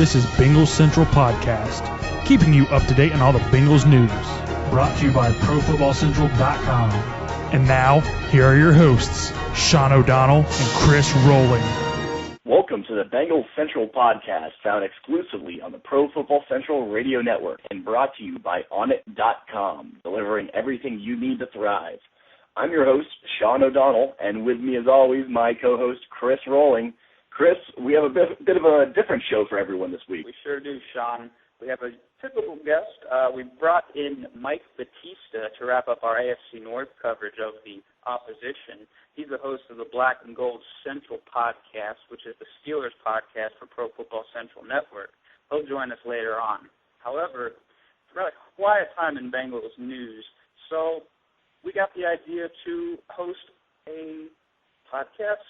This is Bengals Central Podcast, keeping you up to date on all the Bengals news. Brought to you by ProFootballCentral.com. And now, here are your hosts, Sean O'Donnell and Chris Rowling. Welcome to the Bengals Central Podcast, found exclusively on the Pro Football Central Radio Network and brought to you by Onnit.com, delivering everything you need to thrive. I'm your host, Sean O'Donnell, and with me as always, my co-host, Chris Rowling. Chris, we have a bit of a different show for everyone this week. We sure do, Sean. We have a typical guest. We brought in Mike Batista to wrap up our AFC North coverage of the opposition. He's the host of the Black and Gold Central Podcast, which is the Steelers podcast for Pro Football Central Network. He'll join us later on. However, it's a rather quiet time in Bengals news, so we got the idea to host a podcast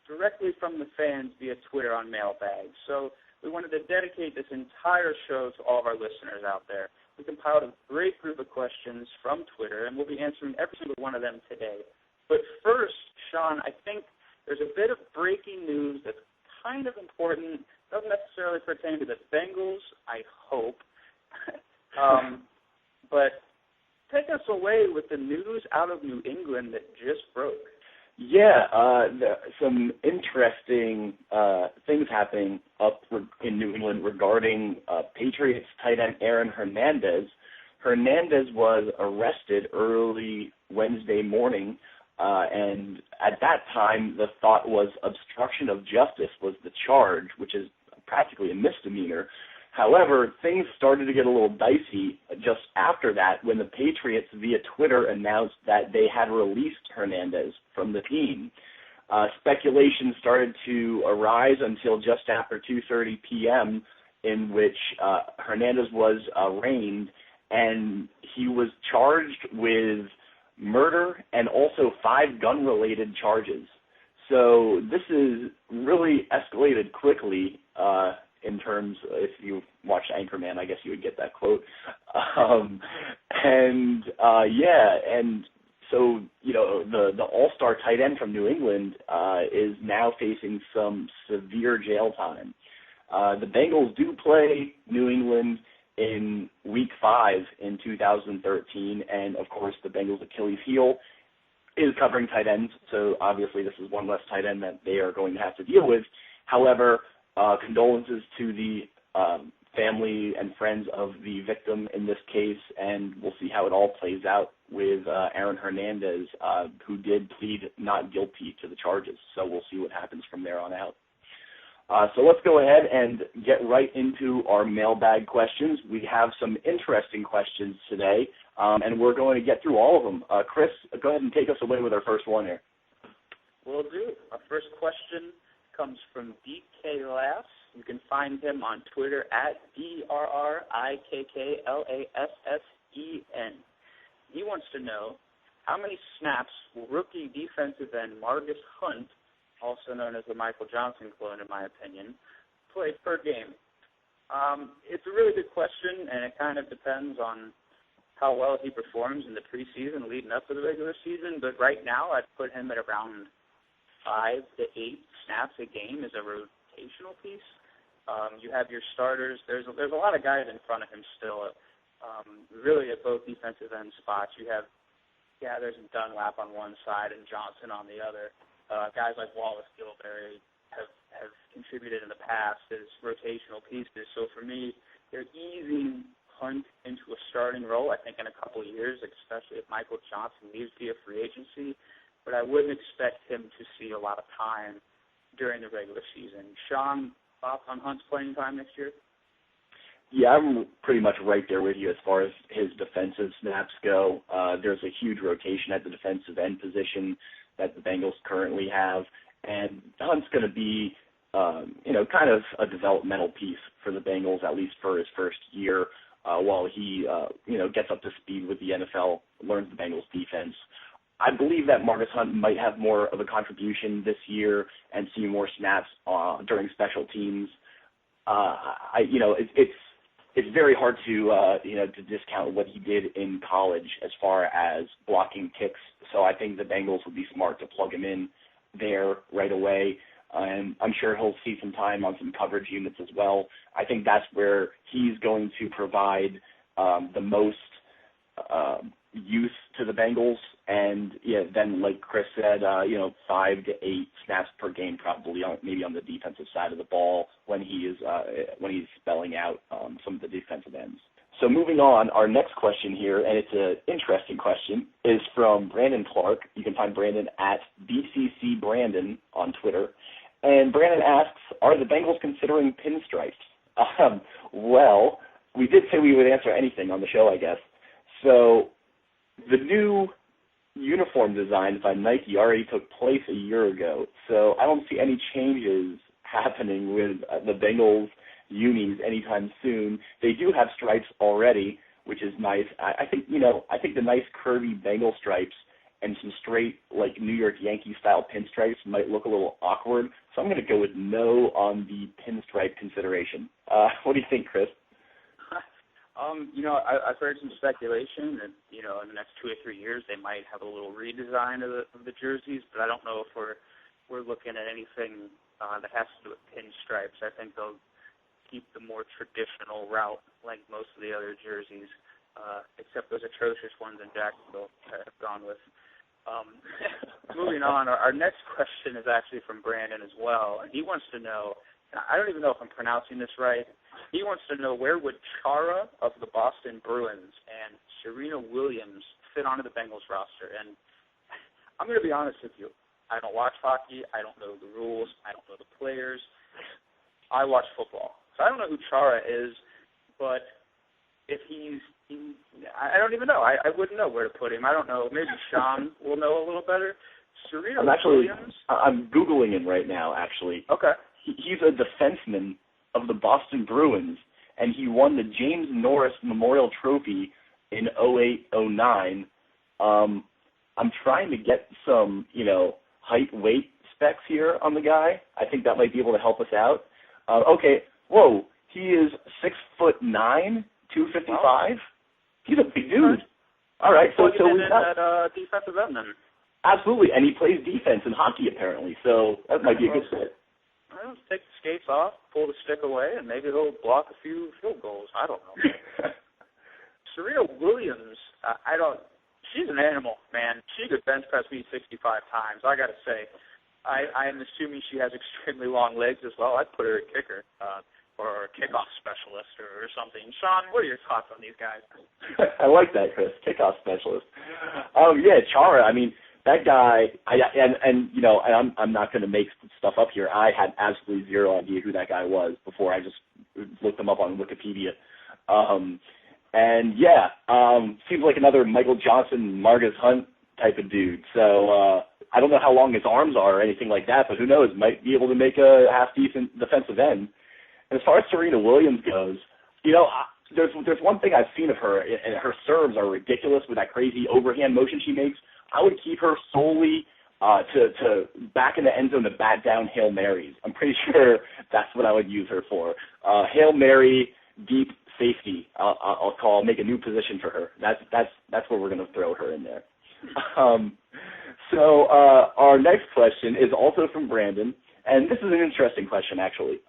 directly from the fans via Twitter on Mailbag. So we wanted to dedicate this entire show to all of our listeners out there. We compiled a great group of questions from Twitter, and we'll be answering every single one of them today. But first, Sean, I think there's a bit of breaking news that's kind of important. Doesn't necessarily pertain to the Bengals, I hope. But take us away with the news out of New England that just broke. Yeah, some interesting things happening up in New England regarding Patriots tight end Aaron Hernandez. Hernandez was arrested early Wednesday morning, and at that time the thought was obstruction of justice was the charge, which is practically a misdemeanor. However, things started to get a little dicey just after that when the Patriots via Twitter announced that they had released Hernandez from the team. Speculation started to arise until just after 2:30 p.m. in which Hernandez was arraigned, and he was charged with murder and also 5 gun-related charges. So this is really escalated quickly in terms, if you watched Anchorman, I guess you would get that quote. And so, you know, the all-star tight end from New England is now facing some severe jail time. The Bengals do play New England in Week 5 in 2013, and, of course, the Bengals' Achilles heel is covering tight ends, so obviously this is one less tight end that they are going to have to deal with. However, condolences to the family and friends of the victim in this case, and we'll see how it all plays out with Aaron Hernandez, who did plead not guilty to the charges. So we'll see what happens from there on out. So let's go ahead and get right into our mailbag questions. We have some interesting questions today, and we're going to get through all of them. Chris, go ahead and take us away with our first one here. Will do. Our first question comes from DK Lass. You can find him on Twitter at DRRIKKLASSEN. He wants to know how many snaps will rookie defensive end Margus Hunt, also known as the Michael Johnson clone in my opinion, play per game. It's a really good question, and it kind of depends on how well he performs in the preseason leading up to the regular season, but right now I'd put him at around 5 to 8 snaps a game as a rotational piece. You have your starters. There's a lot of guys in front of him still, really at both defensive end spots. You have Gathers and Dunlap on one side and Johnson on the other. Guys like Wallace Gilberry have contributed in the past as rotational pieces. So for me, they're easing Hunt into a starting role, I think, in a couple of years, especially if Michael Johnson leaves via free agency. But I wouldn't expect him to see a lot of time during the regular season. Sean, thoughts on Hunt's playing time next year? Yeah, I'm pretty much right there with you as far as his defensive snaps go. There's a huge rotation at the defensive end position that the Bengals currently have, and Hunt's going to be, kind of a developmental piece for the Bengals, at least for his first year, while he, gets up to speed with the NFL, learns the Bengals defense. I believe that Margus Hunt might have more of a contribution this year and see more snaps during special teams. It's very hard to discount what he did in college as far as blocking kicks. So I think the Bengals would be smart to plug him in there right away. and I'm sure he'll see some time on some coverage units as well. I think that's where he's going to provide the most use to the Bengals, and then like Chris said, 5 to 8 snaps per game probably, maybe on the defensive side of the ball when he's spelling out some of the defensive ends. So moving on, our next question here, and it's an interesting question, is from Brandon Clark. You can find Brandon at BCCBrandon on Twitter. And Brandon asks, are the Bengals considering pinstripes? Well, we did say we would answer anything on the show, I guess. So the new uniform design by Nike already took place a year ago. So I don't see any changes happening with the Bengals unis anytime soon. They do have stripes already, which is nice. I think the nice curvy Bengal stripes and some straight like New York Yankee style pinstripes might look a little awkward. So I'm going to go with no on the pinstripe consideration. What do you think, Chris? I've heard some speculation that, in the next 2 or 3 years they might have a little redesign of the jerseys, but I don't know if we're looking at anything that has to do with pinstripes. I think they'll keep the more traditional route like most of the other jerseys, except those atrocious ones in Jacksonville have gone with. Moving on, our next question is actually from Brandon as well, and he wants to know, I don't even know if I'm pronouncing this right, he wants to know where would Chara of the Boston Bruins and Serena Williams fit onto the Bengals roster. And I'm going to be honest with you, I don't watch hockey, I don't know the rules, I don't know the players, I watch football. So I don't know who Chara is, but if I don't even know. I wouldn't know where to put him. I don't know. Maybe Sean will know a little better. Serena Williams? I'm Googling him right now, actually. Okay. He's a defenseman of the Boston Bruins, and he won the James Norris Memorial Trophy in 08-09. I'm trying to get some, height, weight specs here on the guy. I think that might be able to help us out. Okay. Whoa. He is 6'9", 255. Wow. He's a big dude. All right. So he's at defensive end then. Absolutely, and he plays defense in hockey apparently. So that might be a good fit. Well, take the skates off, pull the stick away, and maybe he'll block a few field goals. I don't know. Serena Williams, she's an animal, man. She could bench press me 65 times, I got to say. I'm assuming she has extremely long legs as well. I'd put her at kicker or a kickoff specialist or something. Sean, what are your thoughts on these guys? I like that, Chris, kickoff specialist. Chara, I mean, that guy, I'm not going to make stuff up here. I had absolutely zero idea who that guy was before I just looked him up on Wikipedia. Seems like another Michael Johnson, Marcus Hunt type of dude. So I don't know how long his arms are or anything like that, but who knows? Might be able to make a half-decent defensive end. And as far as Serena Williams goes, there's one thing I've seen of her, and her serves are ridiculous with that crazy overhand motion she makes. I would keep her solely to back in the end zone to bat down Hail Marys. I'm pretty sure that's what I would use her for. Hail Mary, deep safety. I'll make a new position for her. That's where we're going to throw her in there. So our next question is also from Brandon, and this is an interesting question actually.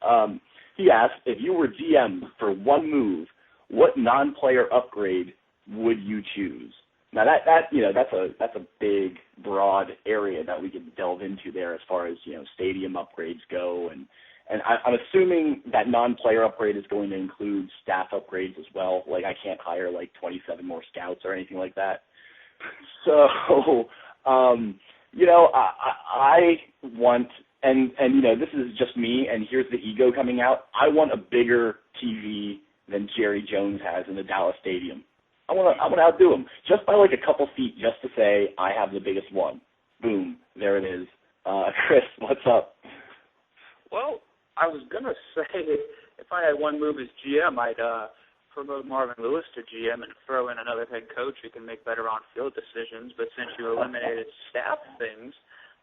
He asked, if you were GM for one move, what non-player upgrade would you choose? Now that's a big, broad area that we could delve into there as far as stadium upgrades go, and I'm assuming that non-player upgrade is going to include staff upgrades as well. Like I can't hire like 27 more scouts or anything like that. So I want, and this is just me, and here's the ego coming out. I want a bigger TV than Jerry Jones has in the Dallas Stadium. I want to outdo him just by like a couple feet, just to say I have the biggest one. Boom, there it is. Chris, what's up? Well, I was gonna say if I had one move as GM, I'd promote Marvin Lewis to GM and throw in another head coach who can make better on-field decisions. But since you eliminated staff things,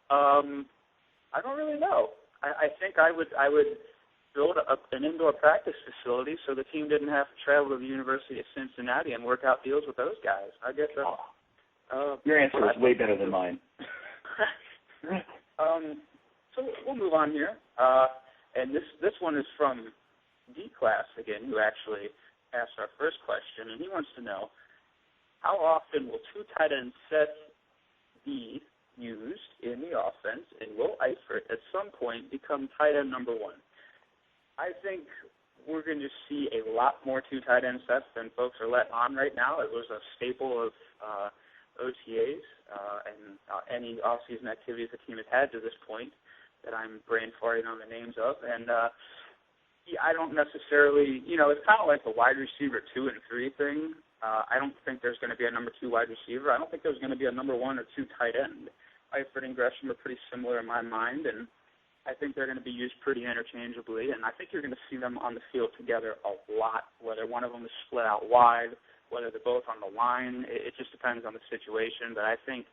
I don't really know. I think I would build an indoor practice facility so the team didn't have to travel to the University of Cincinnati and work out deals with those guys. I guess your answer is way better than mine. So we'll move on here. And this one is from D-Class again, who actually asked our first question, and he wants to know, how often will two tight end sets be used in the offense, and will Eifert at some point become tight end number one? I think we're going to see a lot more two tight end sets than folks are letting on right now. It was a staple of OTAs and any off-season activities the team has had to this point that I'm brain farting on the names of. And I don't necessarily, it's kind of like the wide receiver 2 and 3 thing. I don't think there's going to be a number 2 wide receiver. I don't think there's going to be a number 1 or 2 tight end. Eifert and Gresham are pretty similar in my mind, and I think they're going to be used pretty interchangeably, and I think you're going to see them on the field together a lot, whether one of them is split out wide, whether they're both on the line. It just depends on the situation, but I think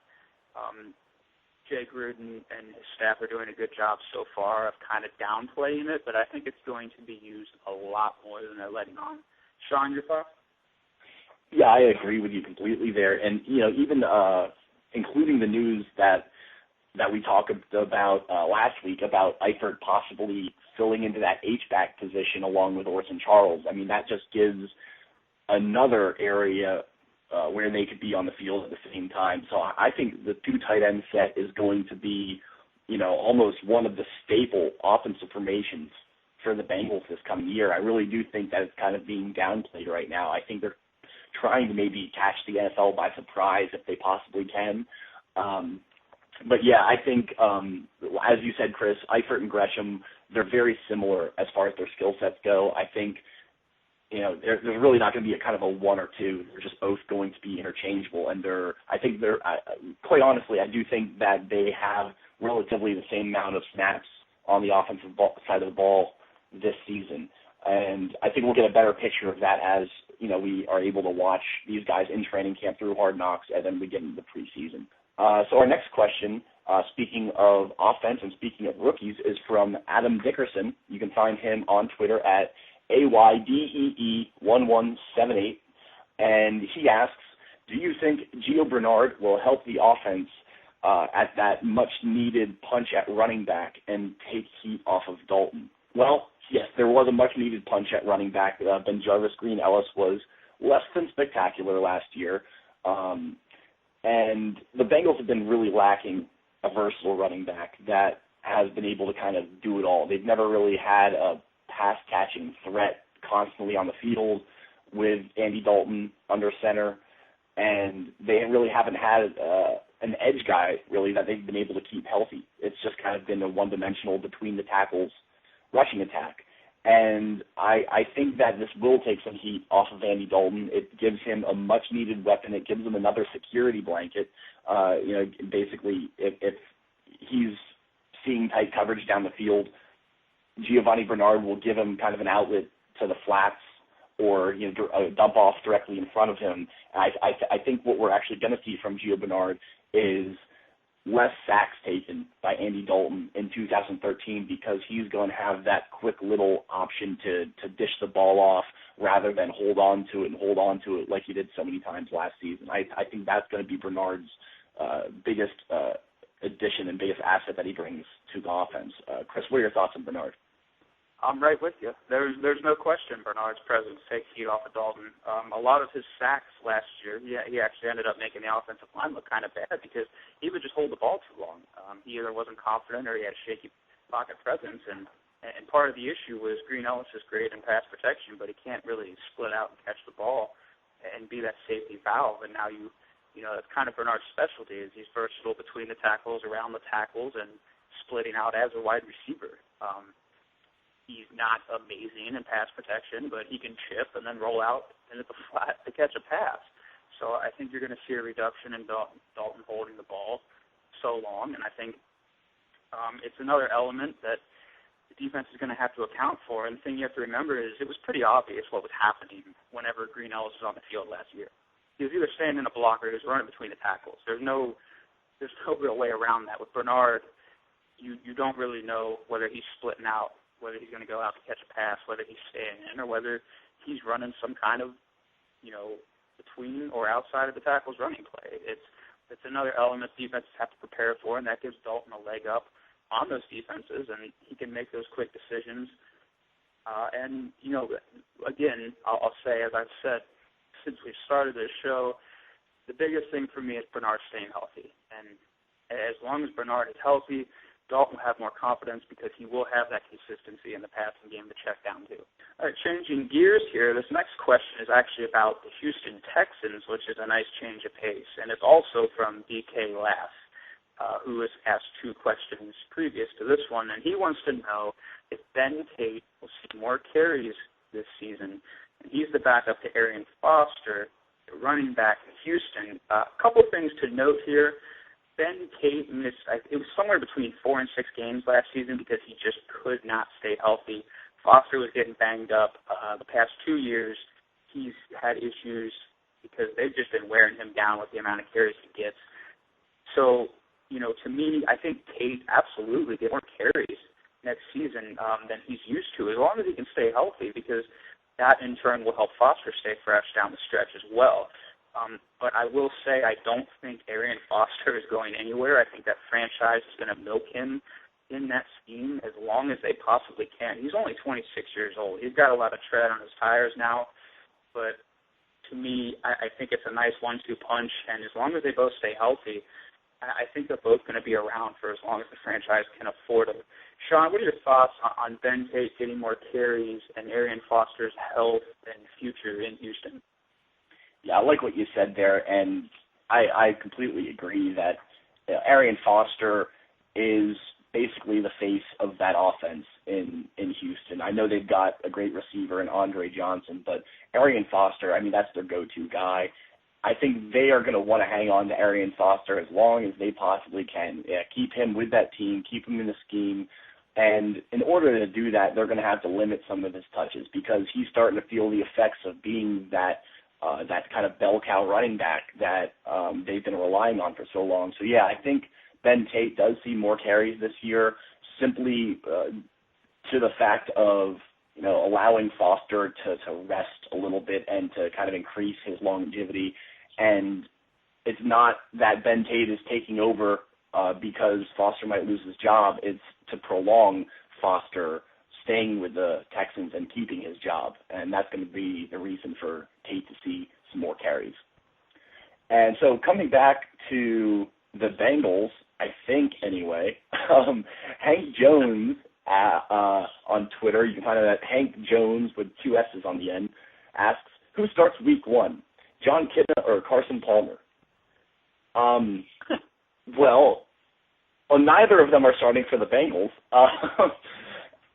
Jay Gruden and his staff are doing a good job so far of kind of downplaying it, but I think it's going to be used a lot more than they're letting on. Sean, your thoughts? Yeah, I agree with you completely there. And, even including the news that we talked about last week about Eifert possibly filling into that H-back position along with Orson Charles, I mean, that just gives another area where they could be on the field at the same time. So I think the two tight end set is going to be, almost one of the staple offensive formations for the Bengals this coming year. I really do think that it's kind of being downplayed right now. I think they're trying to maybe catch the NFL by surprise if they possibly can. But yeah, I think, as you said, Chris, Eifert and Gresham, they're very similar as far as their skill sets go. I think, there's really not going to be a kind of a one or two. They're just both going to be interchangeable. And quite honestly, I do think that they have relatively the same amount of snaps on the offensive side of the ball this season. And I think we'll get a better picture of that as, we are able to watch these guys in training camp through Hard Knocks, and then we get into the preseason. So our next question, speaking of offense and speaking of rookies, is from Adam Dickerson. You can find him on Twitter at AYDEE1178, and he asks, do you think Gio Bernard will help the offense at that much-needed punch at running back and take heat off of Dalton? Well, yes, there was a much-needed punch at running back. Ben Jarvis Green Ellis was less than spectacular last year, and the Bengals have been really lacking a versatile running back that has been able to kind of do it all. They've never really had a pass-catching threat constantly on the field with Andy Dalton under center, and they really haven't had an edge guy, really, that they've been able to keep healthy. It's just kind of been a one-dimensional between-the-tackles rushing attack. And I think that this will take some heat off of Andy Dalton. It gives him a much-needed weapon. It gives him another security blanket. Basically, if he's seeing tight coverage down the field, Giovanni Bernard will give him kind of an outlet to the flats or a dump off directly in front of him. I think what we're actually going to see from Gio Bernard is less sacks taken by Andy Dalton in 2013 because he's going to have that quick little option to dish the ball off rather than hold on to it like he did so many times last season. I think that's going to be Bernard's biggest addition and biggest asset that he brings to the offense. Chris, what are your thoughts on Bernard? I'm right with you. There's no question Bernard's presence takes heat off of Dalton. A lot of his sacks last year, he actually ended up making the offensive line look kind of bad because he would just hold the ball too long. He either wasn't confident or he had shaky pocket presence, and part of the issue was Green Ellis is great in pass protection, but he can't really split out and catch the ball and be that safety valve. And now that's kind of Bernard's specialty is he's versatile between the tackles, around the tackles, and splitting out as a wide receiver. He's not amazing in pass protection, but he can chip and then roll out into the flat to catch a pass. So I think you're going to see a reduction in Dalton holding the ball so long, and I think it's another element that the defense is going to have to account for. And the thing you have to remember is it was pretty obvious what was happening whenever Green Ellis was on the field last year. He was either staying in a block or he was running between the tackles. There's no real way around that. With Bernard, you don't really know whether he's splitting out, whether he's going to go out to catch a pass, whether he's staying in, or whether he's running some kind of, between or outside of the tackles running play. It's another element defenses have to prepare for, and that gives Dalton a leg up on those defenses, and he can make those quick decisions. And, again, I'll say, as I've said since we started this show, the biggest thing for me is Bernard staying healthy. And as long as Bernard is healthy, Dalton will have more confidence because he will have that consistency in the passing game to check down to. All right, changing gears here, this next question is actually about the Houston Texans, which is a nice change of pace. And it's also from DK Lass, who has asked 2 questions previous to this one. And he wants to know if Ben Tate will see more carries this season. And he's the backup to Arian Foster, the running back in Houston. A couple things to note here. Ben Tate missed, it was somewhere between 4 and 6 games last season because he just could not stay healthy. Foster was getting banged up. The past 2 years, he's had issues because they've just been wearing him down with the amount of carries he gets. So, to me, I think Tate absolutely get more carries next season than he's used to, as long as he can stay healthy, because that in turn will help Foster stay fresh down the stretch as well. But I will say I don't think Arian Foster is going anywhere. I think that franchise is going to milk him in that scheme as long as they possibly can. He's only 26 years old. He's got a lot of tread on his tires now, but to me, I think it's a nice 1-2 punch, and as long as they both stay healthy, I think they're both going to be around for as long as the franchise can afford them. Sean, what are your thoughts on Ben Tate getting more carries and Arian Foster's health and future in Houston? Yeah, I like what you said there, and I completely agree that Arian Foster is basically the face of that offense in Houston. I know they've got a great receiver in Andre Johnson, but Arian Foster, that's their go-to guy. I think they are going to want to hang on to Arian Foster as long as they possibly can. Yeah, keep him with that team, keep him in the scheme, and in order to do that, they're going to have to limit some of his touches because he's starting to feel the effects of being that kind of bell cow running back that they've been relying on for so long. So, yeah, I think Ben Tate does see more carries this year simply to the fact of, allowing Foster to rest a little bit and to kind of increase his longevity. And it's not that Ben Tate is taking over because Foster might lose his job. It's to prolong Foster staying with the Texans and keeping his job. And that's going to be the reason for Tate to see some more carries. And so coming back to the Bengals, I think anyway, Hank Jones on Twitter, you can find it at Hank Jones with 2 S's on the end, asks, who starts week 1, John Kitna or Carson Palmer? Well, neither of them are starting for the Bengals.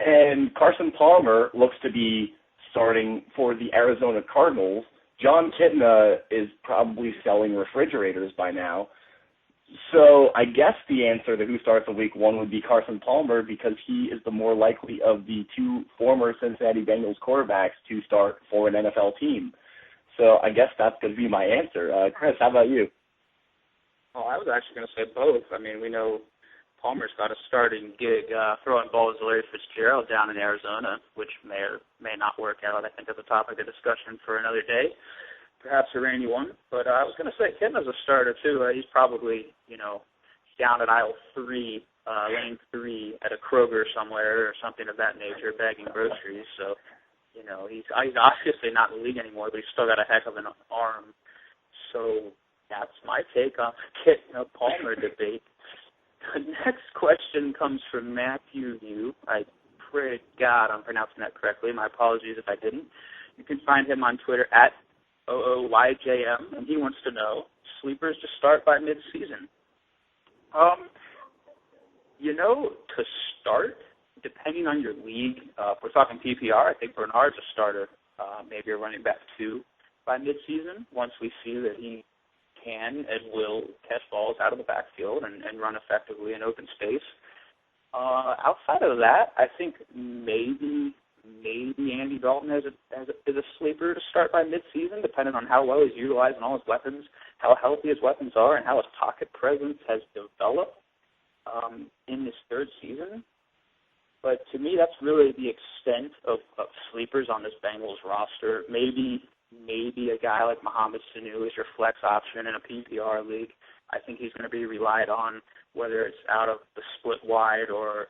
And Carson Palmer looks to be starting for the Arizona Cardinals. John Kitna is probably selling refrigerators by now. So I guess the answer to who starts in week 1 would be Carson Palmer because he is the more likely of the 2 former Cincinnati Bengals quarterbacks to start for an NFL team. So I guess that's going to be my answer. Chris, how about you? Oh, I was actually going to say both. We know Palmer's got a starting gig throwing balls to Larry Fitzgerald down in Arizona, which may or may not work out. I think that's a topic of discussion for another day. Perhaps a rainy one, but I was going to say Kitna's a starter too. He's probably, down at aisle 3, lane 3 at a Kroger somewhere or something of that nature, bagging groceries. So, he's obviously not in the league anymore, but he's still got a heck of an arm. So that's my take on the Kitna-Palmer debate. The next question comes from Matthew Yu. I pray to God I'm pronouncing that correctly. My apologies if I didn't. You can find him on Twitter at OOYJM, and he wants to know sleepers to start by mid-season. To start, depending on your league, if we're talking PPR, I think Bernard's a starter, maybe a running back 2 by mid-season, once we see that he can and will catch balls out of the backfield and run effectively in open space. Outside of that, I think maybe Andy Dalton is a sleeper to start by midseason, depending on how well he's utilizing all his weapons, how healthy his weapons are, and how his pocket presence has developed in his 3rd season. But to me, that's really the extent of sleepers on this Bengals roster. Maybe a guy like Mohamed Sanu is your flex option in a PPR league. I think he's going to be relied on, whether it's out of the split wide or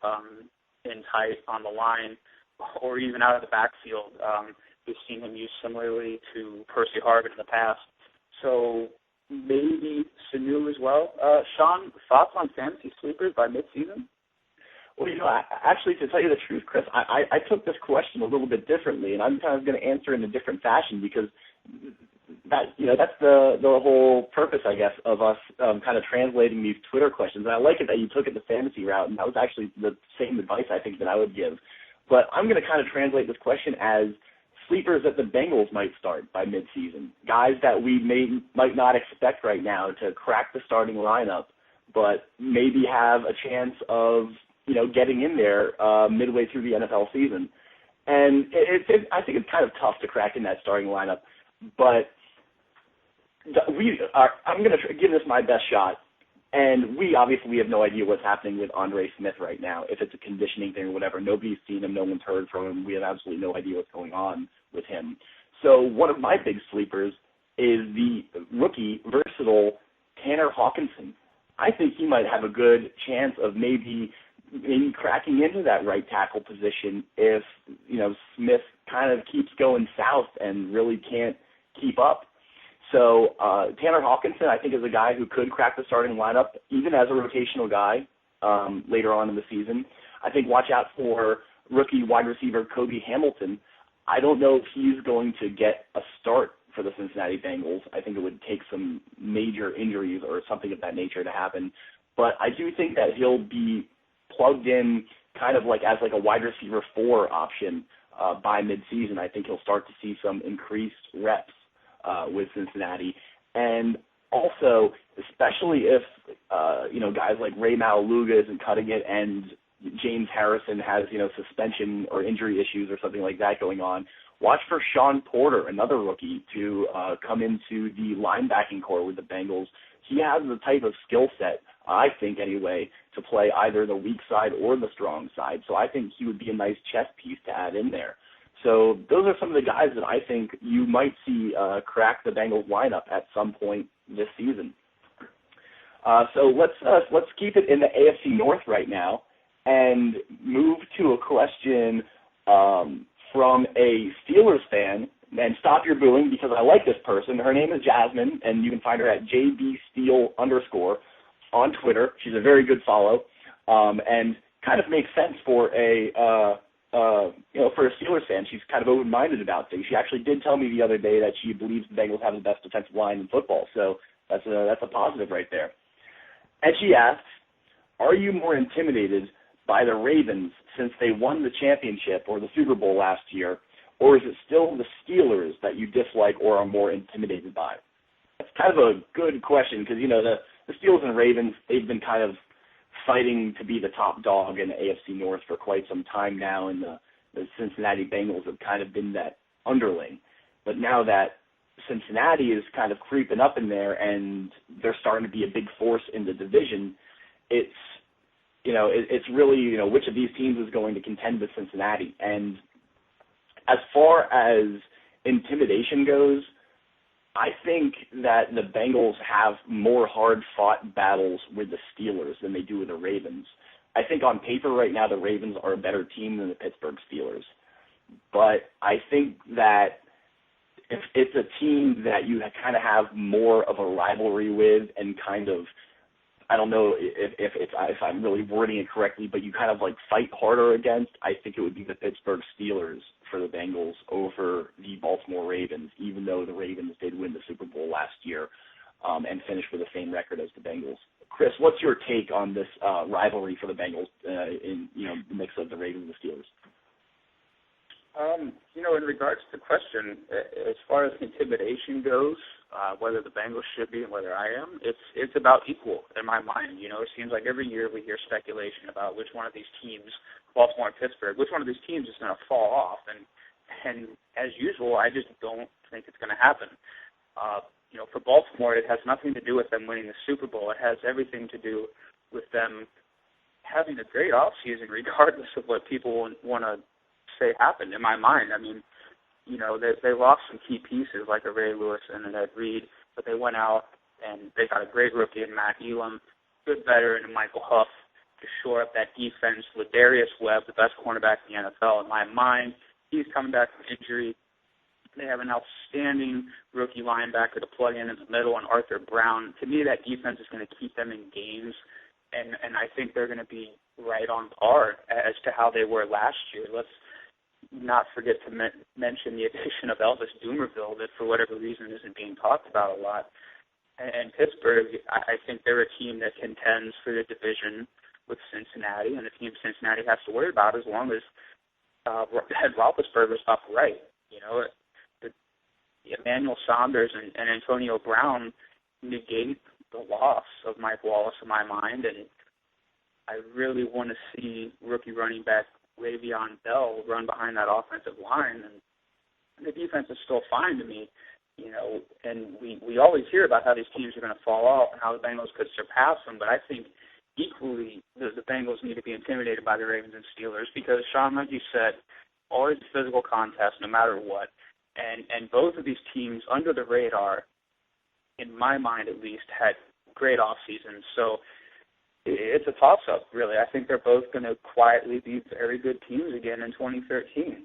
in tight on the line, or even out of the backfield. We've seen him used similarly to Percy Harvin in the past. So maybe Sanu as well. Sean, thoughts on fantasy sleepers by midseason? Well, actually, to tell you the truth, Chris, I took this question a little bit differently, and I'm kind of going to answer in a different fashion because that's the whole purpose, I guess, of us kind of translating these Twitter questions. And I like it that you took it the fantasy route, and that was actually the same advice I think that I would give. But I'm going to kind of translate this question as sleepers that the Bengals might start by midseason, guys that we might not expect right now to crack the starting lineup, but maybe have a chance of getting in there midway through the NFL season. And I think it's kind of tough to crack in that starting lineup, but I'm going to give this my best shot. And we have no idea what's happening with Andre Smith right now, if it's a conditioning thing or whatever. Nobody's seen him. No one's heard from him. We have absolutely no idea what's going on with him. So one of my big sleepers is the rookie, versatile Tanner Hawkinson. I think he might have a good chance of maybe cracking into that right tackle position if, Smith kind of keeps going south and really can't keep up. So Tanner Hawkinson, I think, is a guy who could crack the starting lineup, even as a rotational guy later on in the season. I think watch out for rookie wide receiver Kobe Hamilton. I don't know if he's going to get a start for the Cincinnati Bengals. I think it would take some major injuries or something of that nature to happen. But I do think that he'll be plugged in kind of like as like a wide receiver 4 option by midseason. I think he'll start to see some increased reps with Cincinnati. And also, especially if, guys like Ray Maualuga isn't cutting it and James Harrison has, suspension or injury issues or something like that going on, watch for Sean Porter, another rookie, to come into the linebacking core with the Bengals. He has the type of skill set, I think anyway, to play either the weak side or the strong side. So I think he would be a nice chess piece to add in there. So those are some of the guys that I think you might see crack the Bengals lineup at some point this season. So let's keep it in the AFC North right now and move to a question from a Steelers fan. And stop your booing because I like this person. Her name is Jasmine, and you can find her at JBSteel_ on Twitter. She's a very good follow, and kind of makes sense for for a Steelers fan. She's kind of open-minded about things. She actually did tell me the other day that she believes the Bengals have the best defensive line in football, so that's a positive right there. And she asks, are you more intimidated by the Ravens since they won the championship or the Super Bowl last year, or is it still the Steelers that you dislike or are more intimidated by? That's kind of a good question because, the Steelers and Ravens, they've been kind of fighting to be the top dog in the AFC North for quite some time now, and the Cincinnati Bengals have kind of been that underling. But now that Cincinnati is kind of creeping up in there and they're starting to be a big force in the division, it's really, which of these teams is going to contend with Cincinnati. And as far as intimidation goes, I think that the Bengals have more hard-fought battles with the Steelers than they do with the Ravens. I think on paper right now the Ravens are a better team than the Pittsburgh Steelers. But I think that if it's a team that you kind of have more of a rivalry with and kind of, I don't know if I'm really wording it correctly, but you kind of like fight harder against, I think it would be the Pittsburgh Steelers for the Bengals over the Baltimore Ravens, even though the Ravens did win the Super Bowl last year and finished with the same record as the Bengals. Chris, what's your take on this rivalry for the Bengals in the mix of the Ravens and the Steelers? In regards to the question, as far as intimidation goes, whether the Bengals should be and whether I am, it's about equal in my mind. It seems like every year we hear speculation about which one of these teams, Baltimore and Pittsburgh, which one of these teams is going to fall off. And as usual, I just don't think it's going to happen. For Baltimore, it has nothing to do with them winning the Super Bowl. It has everything to do with them having a great offseason, regardless of what people want to say happened. In my mind, they lost some key pieces like a Ray Lewis and an Ed Reed, but they went out And they got a great rookie in Matt Elam, good veteran in Michael Huff to shore up that defense. Ladarius Webb, the best cornerback in the NFL in my mind, he's coming back from injury. They have an outstanding rookie linebacker to plug in the middle, and Arthur Brown. To me, that defense is going to keep them in games, and I think they're going to be right on par as to how they were last year. Let's not forget to mention the addition of Elvis Dumerville that, for whatever reason, isn't being talked about a lot. And Pittsburgh, I think they're a team that contends for the division with Cincinnati, and a team Cincinnati has to worry about as long as Ed Roethlisberger's upright. You know, Emmanuel Sanders and Antonio Brown negate the loss of Mike Wallace in my mind, and I really want to see rookie running back Le'Veon Bell run behind that offensive line, and the defense is still fine to me, you know, and we always hear about how these teams are going to fall off and how the Bengals could surpass them, but I think equally the Bengals need to be intimidated by the Ravens and Steelers because, Sean, like you said, always a physical contest no matter what. And both of these teams, under the radar, in my mind at least, had great off seasons. So it's a toss-up, really. I think they're both going to quietly be very good teams again in 2013.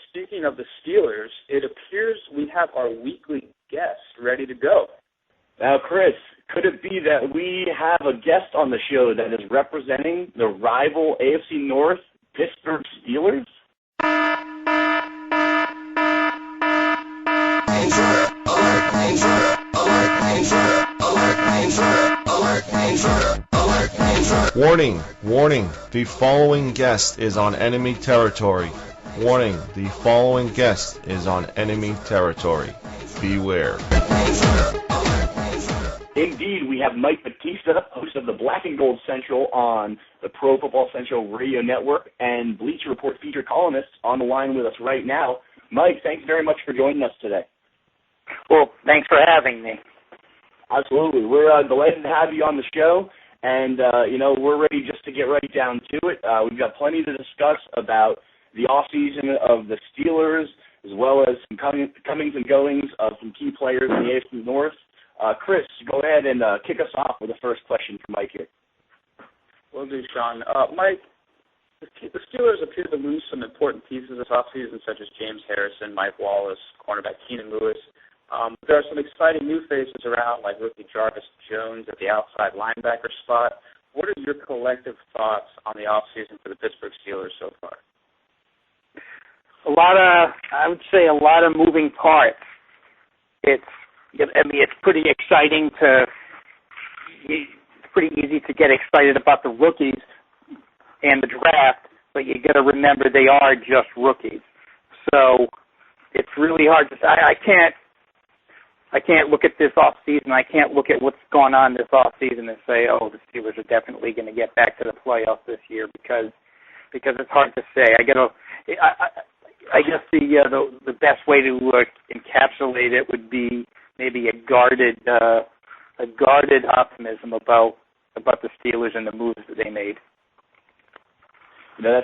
Speaking of the Steelers, it appears we have our weekly guest ready to go. Now, Chris, could it be that we have a guest on the show that is representing the rival AFC North Pittsburgh Steelers? Warning, warning, the following guest is on enemy territory. Warning, the following guest is on enemy territory. Beware. Indeed, we have Mike Batista, host of the Black and Gold Central on the Pro Football Central Radio Network, and Bleacher Report featured columnist on the line with us right now. Mike, thanks very much for joining us today. Well, thanks for having me. Absolutely. We're delighted to have you on the show, and, we're ready just to get right down to it. We've got plenty to discuss about the offseason of the Steelers, as well as some comings and goings of some key players in the AFC North. Chris, go ahead and kick us off with the first question for Mike here. Will do, Sean. Mike, the Steelers appear to lose some important pieces this offseason, such as James Harrison, Mike Wallace, cornerback Keenan Lewis. There are some exciting new faces around, like rookie Jarvis Jones at the outside linebacker spot. What are your collective thoughts on the offseason for the Pittsburgh Steelers so far? I would say a lot of moving parts. It's pretty exciting it's pretty easy to get excited about the rookies and the draft, but you got to remember they are just rookies. So it's really hard to say. I can't look at this off season. I can't look at what's gone on this off season and say, oh, the Steelers are definitely going to get back to the playoffs this year because it's hard to say. I guess the best way to encapsulate it would be maybe a guarded optimism about the Steelers and the moves that they made. You know,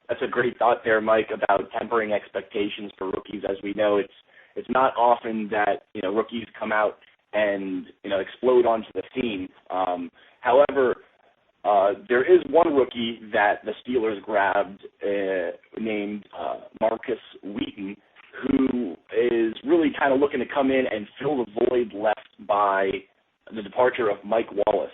that's a great thought there, Mike, about tempering expectations for rookies. As we know, it's not often that rookies come out and explode onto the scene. However, there is one rookie that the Steelers grabbed named Marcus Wheaton, who is really kind of looking to come in and fill the void left by the departure of Mike Wallace.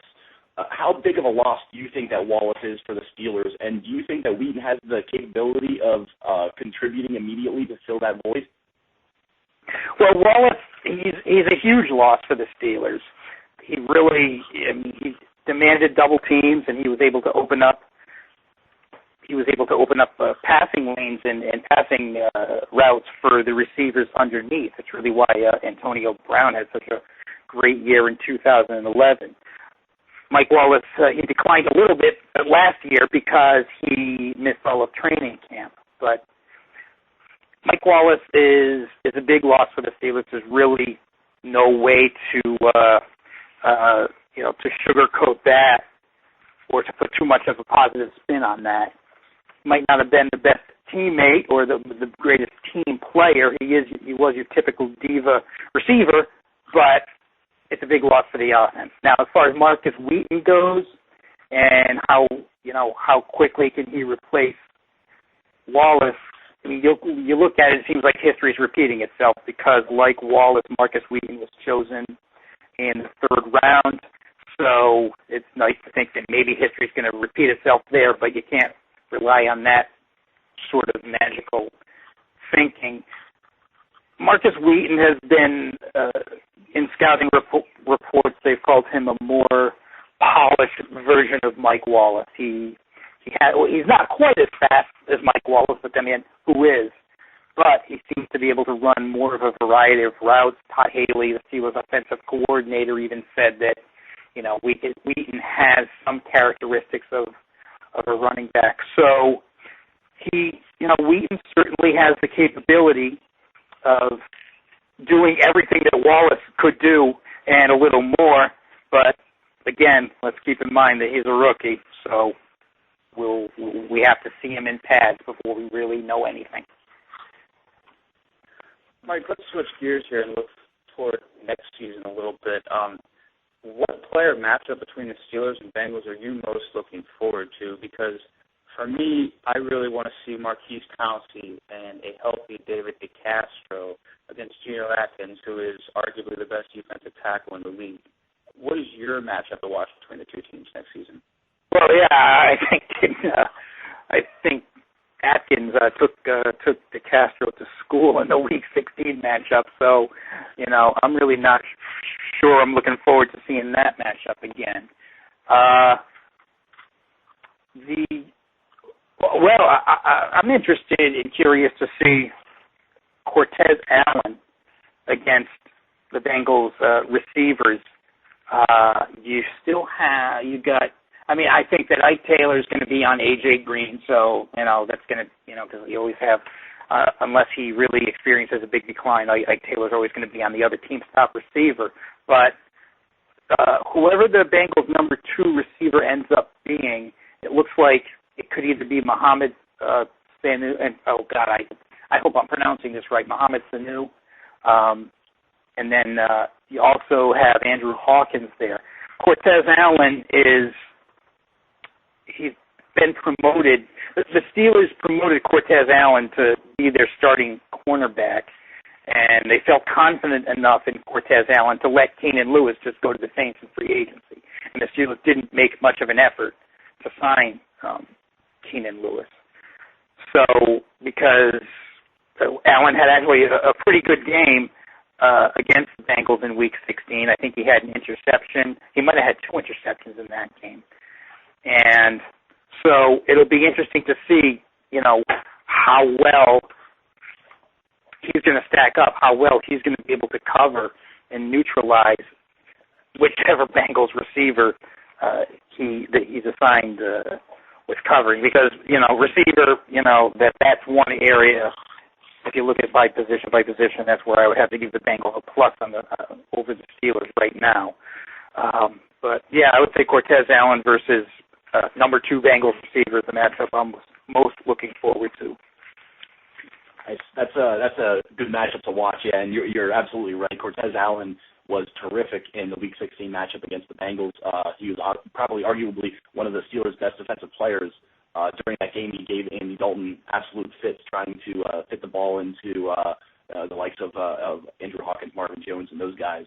How big of a loss do you think that Wallace is for the Steelers, and do you think that Wheaton has the capability of contributing immediately to fill that void? Well, Wallace, he's a huge loss for the Steelers. He demanded double teams, and he was able to open up passing lanes and passing routes for the receivers underneath. That's really why Antonio Brown had such a great year in 2011. Mike Wallace, he declined a little bit last year because he missed all of training camp. But Mike Wallace is a big loss for the Steelers. There's really no way to sugarcoat that or to put too much of a positive spin on that. He might not have been the best teammate or the greatest team player. He was your typical diva receiver, but it's a big loss for the offense. Now, as far as Marcus Wheaton goes, and how quickly can he replace Wallace? I mean, you look at it, it seems like history is repeating itself because, like Wallace, Marcus Wheaton was chosen in the third round. So it's nice to think that maybe history is going to repeat itself there, but you can't rely on that sort of magical thinking. Marcus Wheaton has been, in scouting reports, they've called him a more polished version of Mike Wallace. He's not quite as fast as Mike Wallace, but I mean, who is? But he seems to be able to run more of a variety of routes. Todd Haley, the Steelers' offensive coordinator, even said that, Wheaton has some characteristics of a running back. So Wheaton certainly has the capability of doing everything that Wallace could do and a little more. But again, let's keep in mind that he's a rookie, so we have to see him in pads before we really know anything. Mike, let's switch gears here and look toward next season a little bit. What player matchup between the Steelers and Bengals are you most looking forward to? Because for me, I really want to see Marquise Pouncey and a healthy David DeCastro against Geno Atkins, who is arguably the best defensive tackle in the league. What is your matchup to watch between the two teams next season? Well, yeah, I think Atkins took DeCastro to school in the Week 16 matchup, so I'm really not sure. I'm looking forward to seeing that matchup again. I'm interested and curious to see Cortez Allen against the Bengals receivers. I think that Ike Taylor is going to be on A.J. Green, so, that's going to, because we always have, unless he really experiences a big decline, Ike Taylor's always going to be on the other team's top receiver. But whoever the Bengals' number 2 receiver ends up being, it looks like it could either be Mohamed Sanu, and I hope I'm pronouncing this right, Mohamed Sanu, and then you also have Andrew Hawkins there. Cortez Allen he's been promoted. The Steelers promoted Cortez Allen to be their starting cornerback, and they felt confident enough in Cortez Allen to let Keenan Lewis just go to the Saints in free agency. And the Steelers didn't make much of an effort to sign Keenan Lewis. So, because Allen had actually a pretty good game against the Bengals in Week 16. I think he had an interception. He might have had 2 interceptions in that game. And so it'll be interesting to see, how well he's going to stack up, how well he's going to be able to cover and neutralize whichever Bengals receiver he's assigned with covering. Because, receiver, that's one area. If you look at by position, that's where I would have to give the Bengals a plus on over the Steelers right now. But yeah, I would say Cortez Allen versus number 2 Bengals receiver, the matchup I'm most looking forward to. That's a good matchup to watch, yeah, and you're absolutely right. Cortez Allen was terrific in the Week 16 matchup against the Bengals. He was probably arguably one of the Steelers' best defensive players. During that game, he gave Andy Dalton absolute fits trying to fit the ball into the likes of Andrew Hawkins, Marvin Jones, and those guys.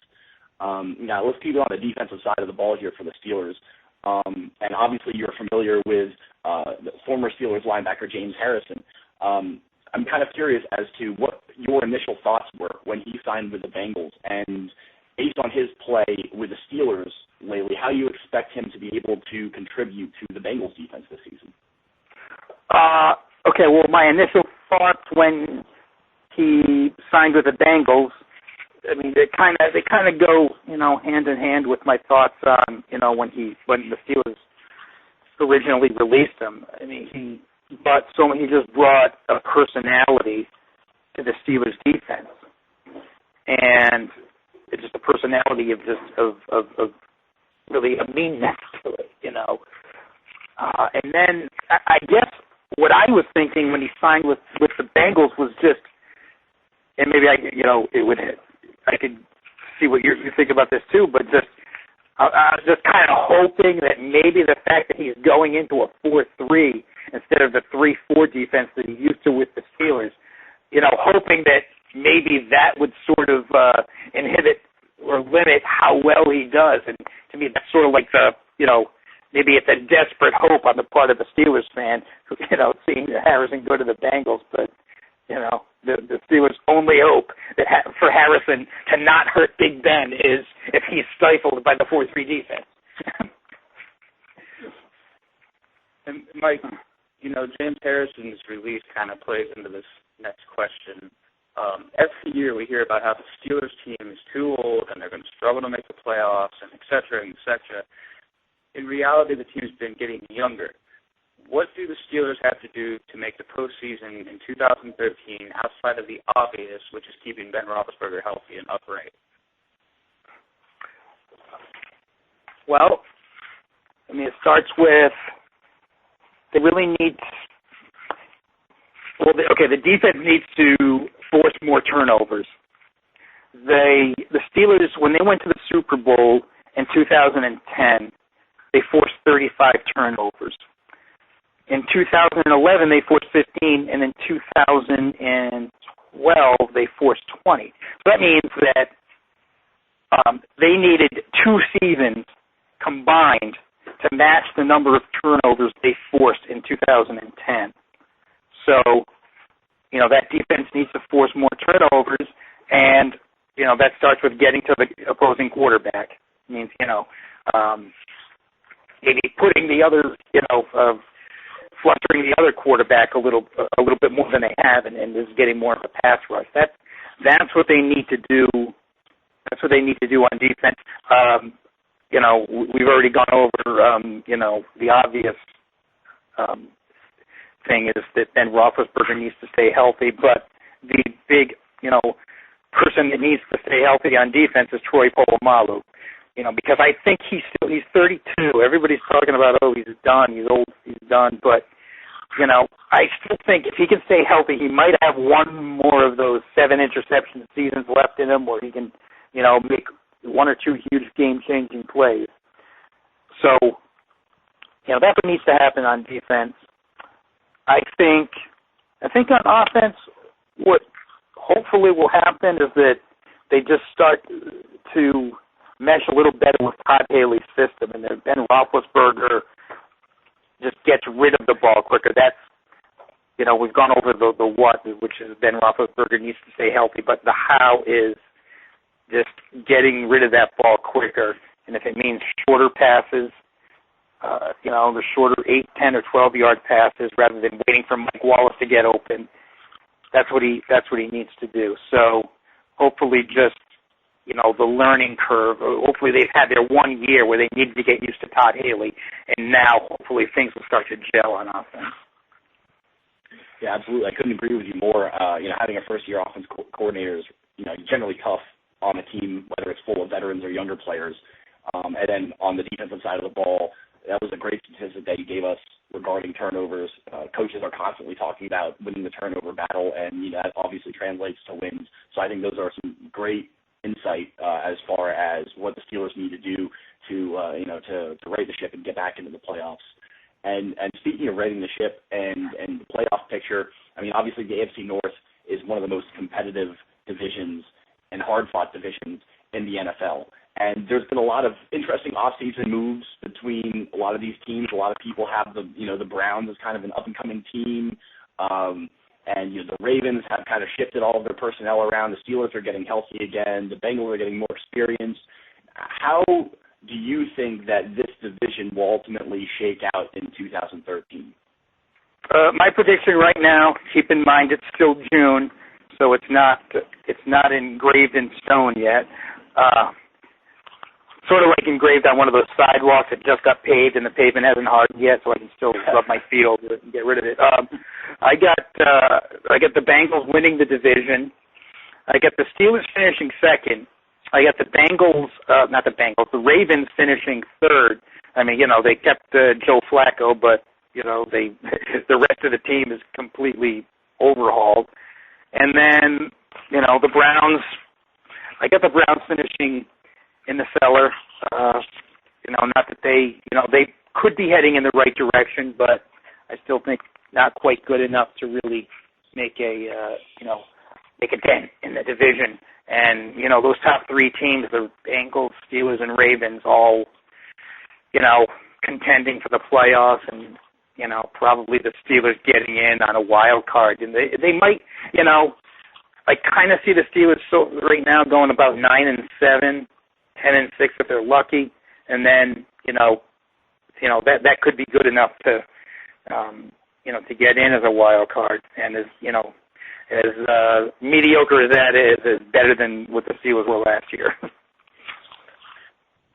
Now, let's keep it on the defensive side of the ball here for the Steelers. And obviously, you're familiar with the former Steelers linebacker James Harrison. I'm kind of curious as to what your initial thoughts were when he signed with the Bengals, and based on his play with the Steelers lately, how you expect him to be able to contribute to the Bengals defense this season. Okay, well, my initial thoughts when he signed with the Bengals, I mean, they kind of go, hand in hand with my thoughts on, when the Steelers originally released him. I mean, he just brought a personality to the Steelers defense, and it's just a personality of really a meanness to it, And then I guess what I was thinking when he signed with the Bengals was just, and maybe I could see what you think about this too, but just kind of hoping that maybe the fact that he's going into a 4-3 instead of the 3-4 defense that he's used to with the Steelers, hoping that maybe that would sort of inhibit or limit how well he does. And to me, that's sort of like maybe it's a desperate hope on the part of the Steelers fan, seeing Harrison go to the Bengals, but the Steelers' only hope that for Harrison to not hurt Big Ben is if he's stifled by the 4-3 defense. And Mike, James Harrison's release kind of plays into this next question. Every year we hear about how the Steelers team is too old and they're going to struggle to make the playoffs and et cetera, et cetera. In reality, the team's been getting younger. What do the Steelers have to do to make the postseason in 2013 outside of the obvious, which is keeping Ben Roethlisberger healthy and upright? Well, it starts with they really need. The defense needs to force more turnovers. The Steelers, when they went to the Super Bowl in 2010, they forced 35 turnovers. In 2011, they forced 15, and in 2012, they forced 20. So that means that they needed 2 seasons combined to match the number of turnovers they forced in 2010. So, that defense needs to force more turnovers, and, that starts with getting to the opposing quarterback. It means, maybe putting the other, fluttering the other quarterback a little bit more than they have, and just getting more of a pass rush. That's what they need to do. That's what they need to do on defense. We've already gone over, the obvious thing is that Ben Roethlisberger needs to stay healthy, but the big, person that needs to stay healthy on defense is Troy Polamalu. Because I think he's 32. Everybody's talking about, he's done, he's old, he's done. But, I still think if he can stay healthy, he might have one more of those 7 interception seasons left in him where he can, make 1 or 2 huge game-changing plays. So, that's what needs to happen on defense. I think on offense, what hopefully will happen is that they just start to mesh a little better with Todd Haley's system, and then Ben Roethlisberger just gets rid of the ball quicker. That's, we've gone over the what, which is Ben Roethlisberger needs to stay healthy, but the how is just getting rid of that ball quicker. And if it means shorter passes, the shorter 8, 10, or 12-yard passes rather than waiting for Mike Wallace to get open, that's what he needs to do. So hopefully just the learning curve. Hopefully they've had their 1 year where they needed to get used to Todd Haley, and now hopefully things will start to gel on offense. Yeah, absolutely. I couldn't agree with you more. Having a first-year offense coordinator is, generally tough on a team, whether it's full of veterans or younger players. And then on the defensive side of the ball, that was a great statistic that you gave us regarding turnovers. Coaches are constantly talking about winning the turnover battle, and that obviously translates to wins. So I think those are some great insight as far as what the Steelers need to do to right the ship and get back into the playoffs. And speaking of righting the ship and the playoff picture, obviously the AFC North is one of the most competitive divisions and hard-fought divisions in the NFL. And there's been a lot of interesting off-season moves between a lot of these teams. A lot of people have the Browns as kind of an up-and-coming team. And the Ravens have kind of shifted all of their personnel around. The Steelers are getting healthy again. The Bengals are getting more experience. How do you think that this division will ultimately shake out in 2013? My prediction right now, keep in mind it's still June, so it's not engraved in stone yet. Sort of like engraved on one of those sidewalks that just got paved and the pavement hasn't hardened yet, so I can still rub my field and get rid of it. I got the Bengals winning the division. I got the Steelers finishing second. I got the the Ravens finishing third. They kept Joe Flacco, but the rest of the team is completely overhauled. And then the Browns. I got the Browns finishing in the cellar. Not that they could be heading in the right direction, but I still think not quite good enough to really make a dent in the division. And those top three teams, the Bengals, Steelers, and Ravens, all contending for the playoffs, and probably the Steelers getting in on a wild card. And they might, I kind of see the Steelers right now going about 9-7, 10-6 if they're lucky, and then that could be good enough to to get in as a wild card. And as mediocre as that is better than what the Steelers were last year.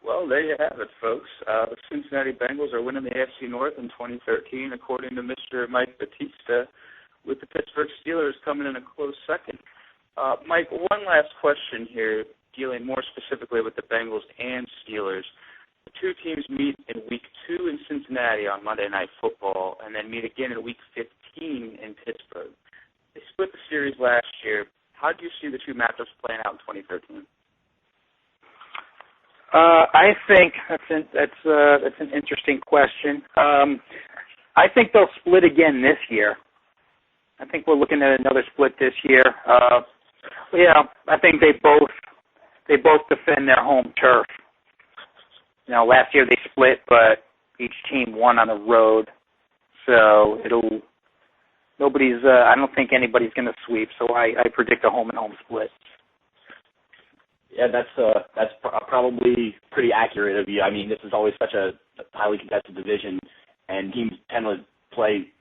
Well, there you have it, folks. The Cincinnati Bengals are winning the AFC North in 2013, according to Mr. Mike Batista, with the Pittsburgh Steelers coming in a close second. Mike, one last question here, dealing more specifically with the Bengals and Steelers. The two teams meet in Week 2 in Cincinnati on Monday Night Football, and then meet again in Week 15 in Pittsburgh. They split the series last year. How do you see the two matchups playing out in 2013? I think that's an interesting question. I think they'll split again this year. I think we're looking at another split this year. I think they both defend their home turf. Last year they split, but each team won on the road, so I don't think anybody's going to sweep. So I predict a home and home split. Yeah, that's probably pretty accurate of you. I mean, this is always such a highly contested division, and teams tend to play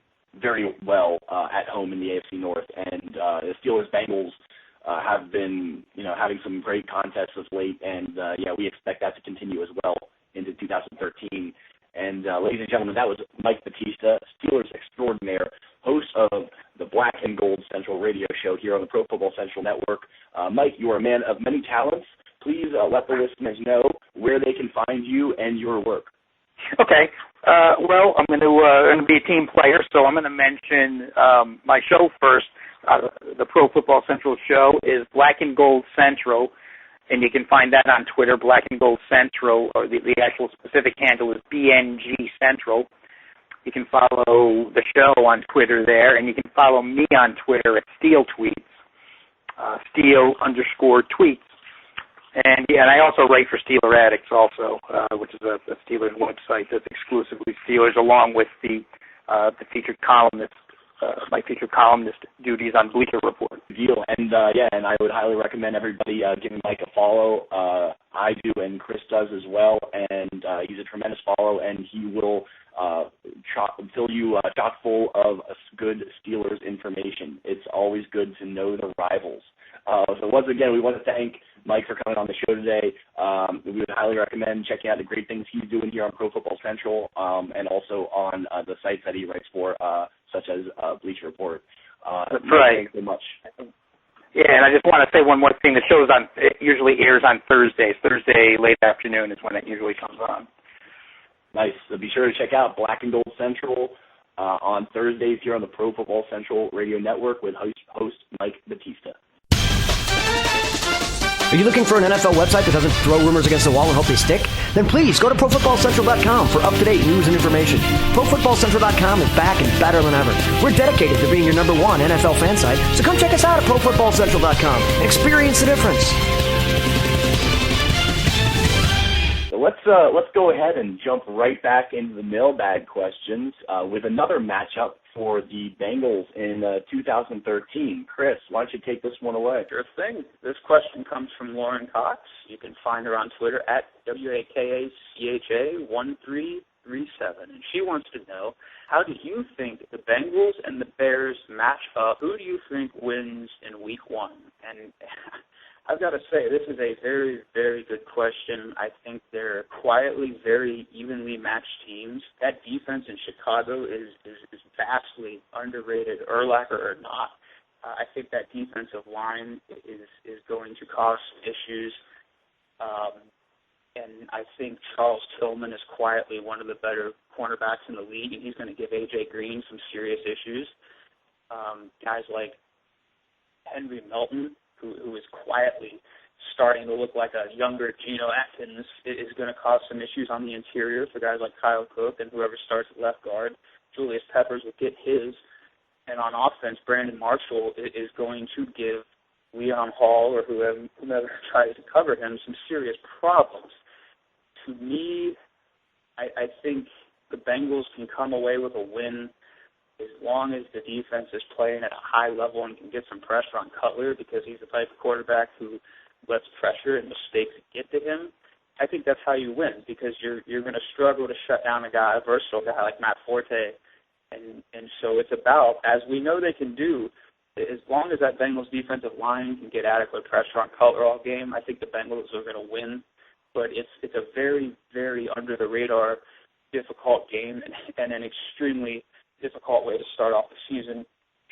very well at home in the AFC North. And the Steelers-Bengals have been, having some great contests of late, and we expect that to continue as well into 2013. And ladies and gentlemen, that was Mike Batista, Steelers extraordinaire, host of the Black and Gold Central radio show here on the Pro Football Central Network. Mike, you are a man of many talents. Please let the listeners know where they can find you and your work. Okay. Well, I'm going to be a team player, so I'm going to mention my show first. The Pro Football Central show is Black and Gold Central, and you can find that on Twitter, Black and Gold Central, or the actual specific handle is BNG Central. You can follow the show on Twitter there, and you can follow me on Twitter at Steel Tweets, Steel_tweets. And I also write for Steeler Addicts also, which is a Steelers website that's exclusively Steelers, along with the featured columnist, my featured columnist duties on Bleacher Report. Deal. And and I would highly recommend everybody giving Mike a follow. I do, and Chris does as well. And he's a tremendous follow, and he will fill you chock full of good Steelers information. It's always good to know the rivals. So once again, we want to thank Mike for coming on the show today. We would highly recommend checking out the great things he's doing here on Pro Football Central, and also on the sites that he writes for, such as Bleacher Report. That's right. Thanks so much. Yeah, and I just want to say one more thing. The show usually airs on Thursdays. Thursday late afternoon is when it usually comes on. Nice. So be sure to check out Black and Gold Central on Thursdays here on the Pro Football Central Radio Network with host Mike Batista. Are you looking for an NFL website that doesn't throw rumors against the wall and hope they stick? Then please go to ProFootballCentral.com for up-to-date news and information. ProFootballCentral.com is back and better than ever. We're dedicated to being your number one NFL fan site, so come check us out at ProFootballCentral.com and experience the difference. So let's go ahead and jump right back into the mailbag questions with another matchup for the Bengals in 2013. Chris, why don't you take this one away? Sure thing. This question comes from Lauren Cox. You can find her on Twitter at WAKACHA1337. And she wants to know, how do you think the Bengals and the Bears match up? Who do you think wins in Week 1? And I've got to say, this is a very, very good question. I think they're quietly very evenly matched teams. That defense in Chicago is vastly underrated, Urlacher or not. I think that defensive line is going to cause issues. And I think Charles Tillman is quietly one of the better cornerbacks in the league, and he's going to give A.J. Green some serious issues. Guys like Henry Melton, who is quietly starting to look like a younger Geno Atkins is going to cause some issues on the interior for guys like Kyle Cook and whoever starts at left guard. Julius Peppers will get his. And on offense, Brandon Marshall is going to give Leon Hall or whoever tries to cover him some serious problems. To me, I think the Bengals can come away with a win as long as the defense is playing at a high level and can get some pressure on Cutler, because he's the type of quarterback who lets pressure and mistakes get to him. I think that's how you win, because you're going to struggle to shut down a versatile guy like Matt Forte. And so it's about, as we know they can do, as long as that Bengals defensive line can get adequate pressure on Cutler all game, I think the Bengals are going to win. But it's a very, very under-the-radar, difficult game and an extremely difficult way to start off the season.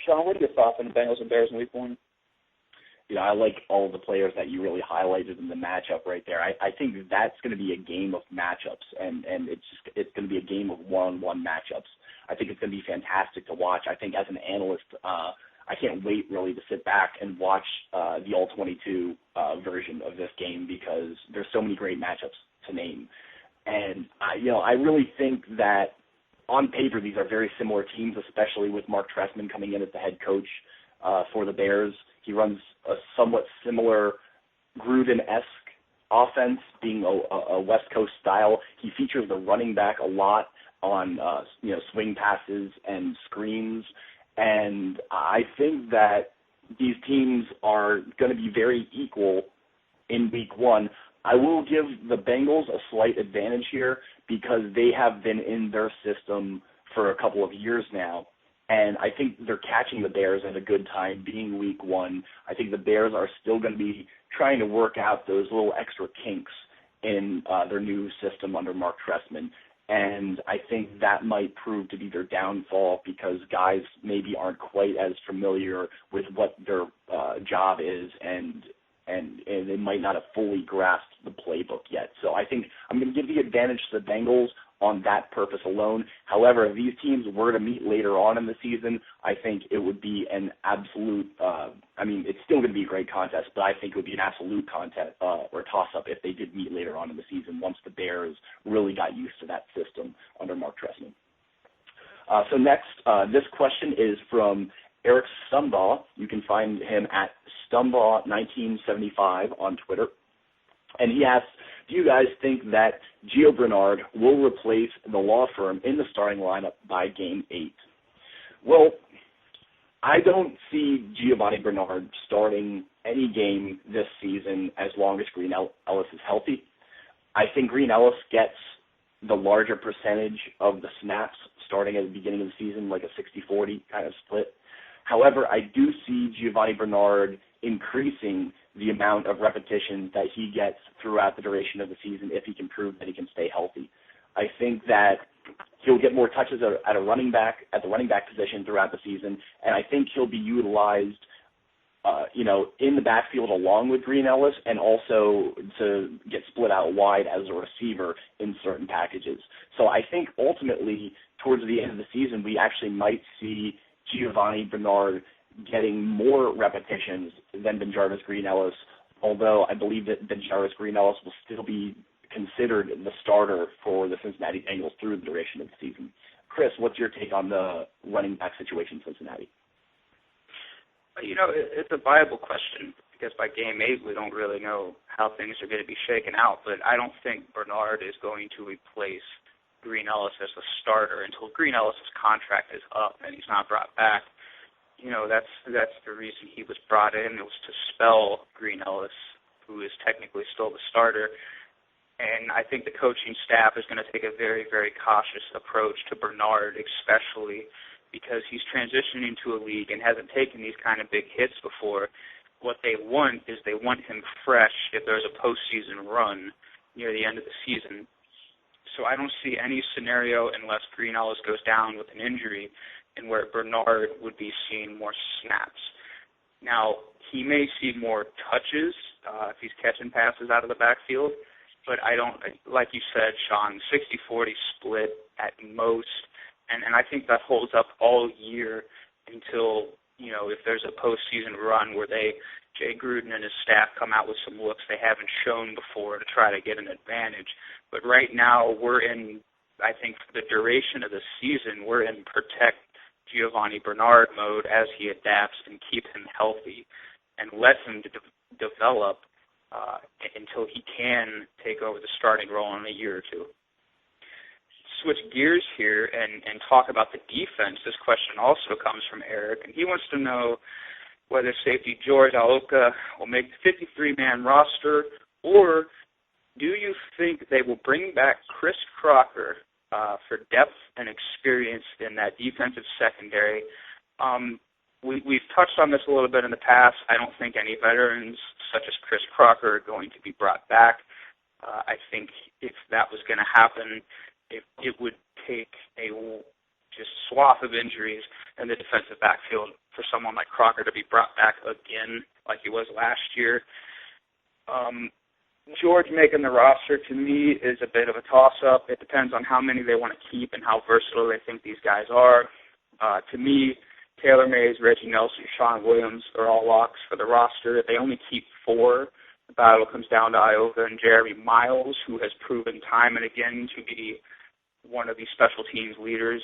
Sean, what are your thoughts on the Bengals and Bears in Week 1? I like all the players that you really highlighted in the matchup right there. I think that's going to be a game of matchups, and it's going to be a game of one-on-one matchups. I think it's going to be fantastic to watch. I think as an analyst, I can't wait really to sit back and watch the All-22 version of this game, because there's so many great matchups to name. And I really think that on paper these are very similar teams, especially with Mark Trestman coming in as the head coach for the Bears. He runs a somewhat similar Gruden-esque offense, being a West Coast style. He features the running back a lot on swing passes and screens, and I think that these teams are going to be very equal in Week 1. I will give the Bengals a slight advantage here because they have been in their system for a couple of years now. And I think they're catching the Bears at a good time, being Week 1. I think the Bears are still going to be trying to work out those little extra kinks in their new system under Mark Trestman. And I think that might prove to be their downfall, because guys maybe aren't quite as familiar with what their job is, and they might not have fully grasped the playbook yet. So I think I'm going to give the advantage to the Bengals on that purpose alone. However, if these teams were to meet later on in the season, I think it would be an absolute it's still going to be a great contest, but I think it would be an absolute contest or toss-up if they did meet later on in the season, once the Bears really got used to that system under Mark Trestman. So next, this question is from Eric Stumbaugh. You can find him at Stumbaugh1975 on Twitter. And he asks, do you guys think that Gio Bernard will replace the law firm in the starting lineup by Game 8? Well, I don't see Giovanni Bernard starting any game this season as long as Green Ellis is healthy. I think Green Ellis gets the larger percentage of the snaps starting at the beginning of the season, like a 60-40 kind of split. However, I do see Giovanni Bernard increasing the amount of repetitions that he gets throughout the duration of the season if he can prove that he can stay healthy. I think that he'll get more touches at the running back position throughout the season, and I think he'll be utilized, in the backfield along with Green Ellis, and also to get split out wide as a receiver in certain packages. So I think ultimately, towards the end of the season, we actually might see Giovanni Bernard getting more repetitions than BenJarvus Green-Ellis, although I believe that BenJarvus Green-Ellis will still be considered the starter for the Cincinnati Bengals through the duration of the season. Chris, what's your take on the running back situation in Cincinnati? It's a viable question, because by Game 8 we don't really know how things are going to be shaken out, but I don't think Bernard is going to replace Green Ellis as the starter until Green Ellis' contract is up and he's not brought back. That's the reason he was brought in. It was to spell Green Ellis, who is technically still the starter. And I think the coaching staff is going to take a very, very cautious approach to Bernard, especially because he's transitioning to a league and hasn't taken these kind of big hits before. What they want is they want him fresh if there's a postseason run near the end of the season. So I don't see any scenario, unless Green Ellis goes down with an injury, and where Bernard would be seeing more snaps. Now, he may see more touches if he's catching passes out of the backfield, but I don't, like you said, Sean, 60-40 split at most, and I think that holds up all year until if there's a postseason run where Jay Gruden and his staff come out with some looks they haven't shown before to try to get an advantage. But right now we're in, I think, for the duration of the season, we're in protect Giovanni Bernard mode as he adapts and keep him healthy and let him develop until he can take over the starting role in a year or two. Switch gears here and talk about the defense. This question also comes from Eric, and he wants to know whether safety George Aoka will make the 53-man roster, or do you think they will bring back Chris Crocker for depth and experience in that defensive secondary? We've touched on this a little bit in the past. I don't think any veterans such as Chris Crocker are going to be brought back. I think if that was going to happen, it would take a just swath of injuries in the defensive backfield for someone like Crocker to be brought back again like he was last year. George making the roster, to me, is a bit of a toss-up. It depends on how many they want to keep and how versatile they think these guys are. To me, Taylor Mays, Reggie Nelson, Sean Williams are all locks for the roster. If they only keep 4, the battle comes down to Ioka and Jeremy Miles, who has proven time and again to be one of the special teams leaders,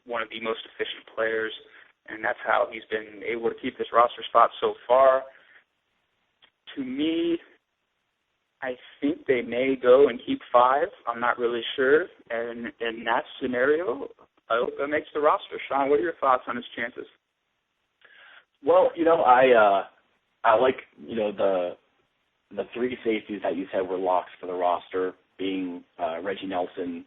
one of the most efficient players, and that's how he's been able to keep this roster spot so far. To me, I think they may go and keep 5. I'm not really sure. And in that scenario, I hope that makes the roster. Sean, what are your thoughts on his chances? Well, I like, the 3 safeties that you said were locks for the roster, being Reggie Nelson,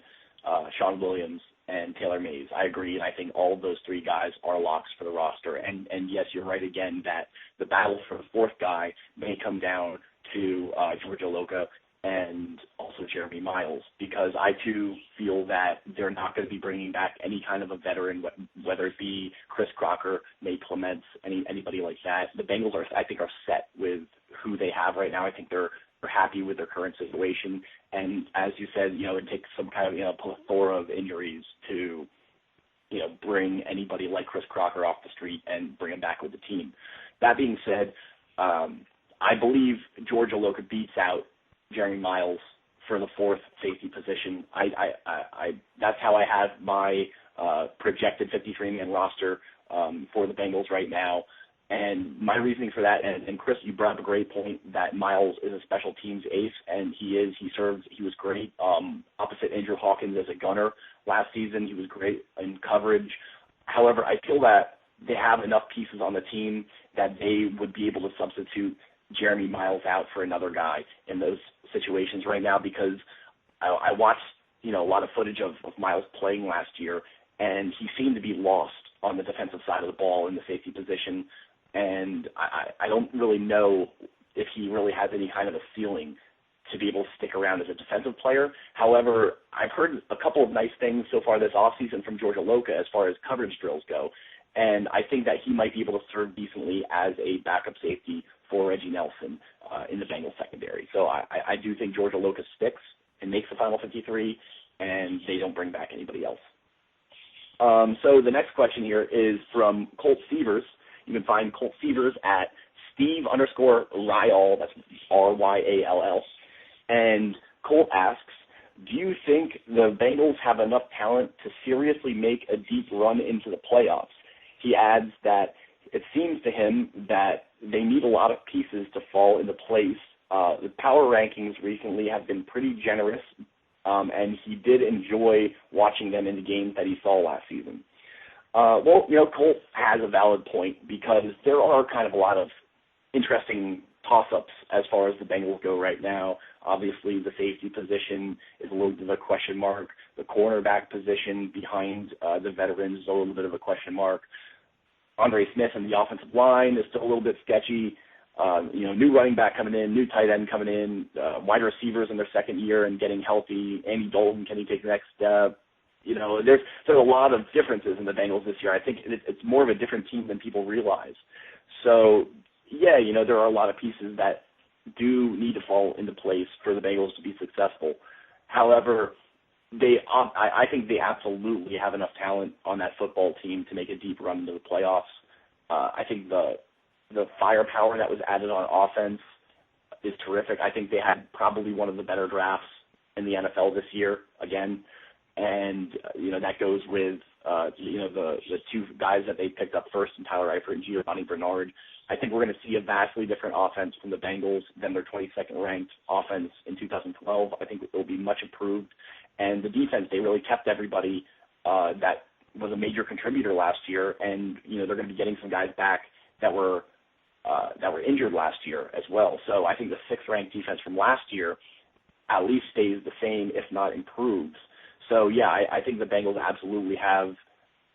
Sean Williams, and Taylor Mays. I agree, and I think all of those 3 guys are locks for the roster. And yes, you're right again that the battle for the 4th guy may come down to George Aloka and also Jeremy Miles, because I too feel that they're not going to be bringing back any kind of a veteran, whether it be Chris Crocker, Nate Clements, anybody like that. The Bengals are set with who they have right now. I think they're happy with their current situation, and as you said, it takes some kind of plethora of injuries to bring anybody like Chris Crocker off the street and bring him back with the team. That being said, I believe George Aloka beats out Jeremy Miles for the 4th safety position. That's how I have my projected 53-man roster for the Bengals right now. And my reasoning for that, and Chris, you brought up a great point that Miles is a special teams ace, and he was great opposite Andrew Hawkins as a gunner last season. He was great in coverage. However, I feel that they have enough pieces on the team that they would be able to substitute Jeremy Miles out for another guy in those situations right now, because I watched a lot of footage of Miles playing last year, and he seemed to be lost on the defensive side of the ball in the safety position. And I don't really know if he really has any kind of a ceiling to be able to stick around as a defensive player. However, I've heard a couple of nice things so far this offseason from George Aloka as far as coverage drills go, and I think that he might be able to serve decently as a backup safety for Reggie Nelson in the Bengals secondary. So I do think George Aloka sticks and makes the final 53, and they don't bring back anybody else. So the next question here is from Colt Sievers. You can find Colt Sievers at Steve_Ryall, that's Ryall. And Colt asks, do you think the Bengals have enough talent to seriously make a deep run into the playoffs? He adds that it seems to him that they need a lot of pieces to fall into place. The power rankings recently have been pretty generous, and he did enjoy watching them in the games that he saw last season. Colt has a valid point, because there are kind of a lot of interesting toss-ups as far as the Bengals go right now. Obviously, the safety position is a little bit of a question mark. The cornerback position behind the veterans is a little bit of a question mark. Andre Smith and the offensive line is still a little bit sketchy. New running back coming in, new tight end coming in, wide receivers in their second year and getting healthy. Andy Dalton, can he take the next step? There's a lot of differences in the Bengals this year. I think it's more of a different team than people realize. So, yeah, there are a lot of pieces that do need to fall into place for the Bengals to be successful. However, I think they absolutely have enough talent on that football team to make a deep run into the playoffs. I think the firepower that was added on offense is terrific. I think they had probably one of the better drafts in the NFL this year again, and that goes with the two guys that they picked up first, in Tyler Eifert and Giovanni Bernard. I think we're going to see a vastly different offense from the Bengals than their 22nd ranked offense in 2012. I think it will be much improved, and the defense, they really kept everybody that was a major contributor last year, and they're going to be getting some guys back that were injured last year as well. So I think the 6th ranked defense from last year at least stays the same, if not improves. So yeah, I think the Bengals absolutely have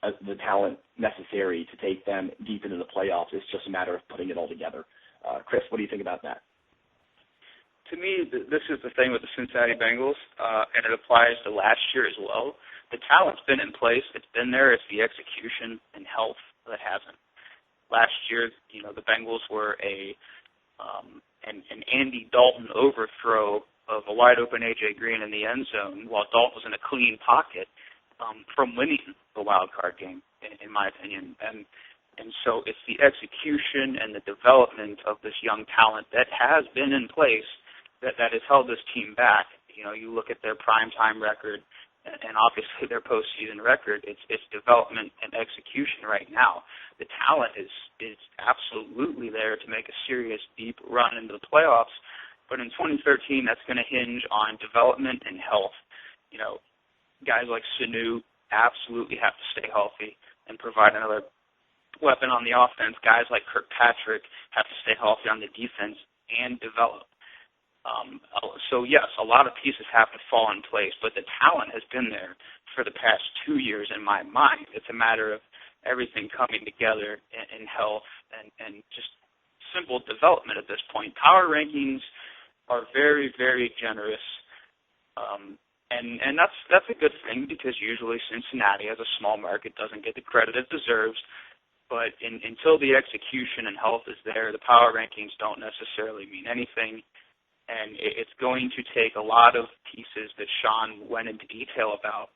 the talent necessary to take them deep into the playoffs. It's just a matter of putting it all together. Chris, what do you think about that? To me, this is the thing with the Cincinnati Bengals, and it applies to last year as well. The talent's been in place. It's been there. It's the execution and health that hasn't. Last year, the Bengals were an Andy Dalton overthrow of a wide-open A.J. Green in the end zone while Dalton was in a clean pocket from winning the wild card game, in my opinion. And so it's the execution and the development of this young talent that has been in place that has held this team back. You look at their primetime record and obviously their postseason record. It's development and execution right now. The talent is absolutely there to make a serious, deep run into the playoffs. But in 2013, that's going to hinge on development and health. Guys like Sanu absolutely have to stay healthy and provide another weapon on the offense. Guys like Kirkpatrick have to stay healthy on the defense and develop. So yes, a lot of pieces have to fall in place, but the talent has been there for the past 2 years in my mind. It's a matter of everything coming together in health and just simple development at this point. Power rankings are very, very generous, and that's a good thing because usually Cincinnati, as a small market, doesn't get the credit it deserves. But until the execution and health is there, the power rankings don't necessarily mean anything. And it's going to take a lot of pieces that Sean went into detail about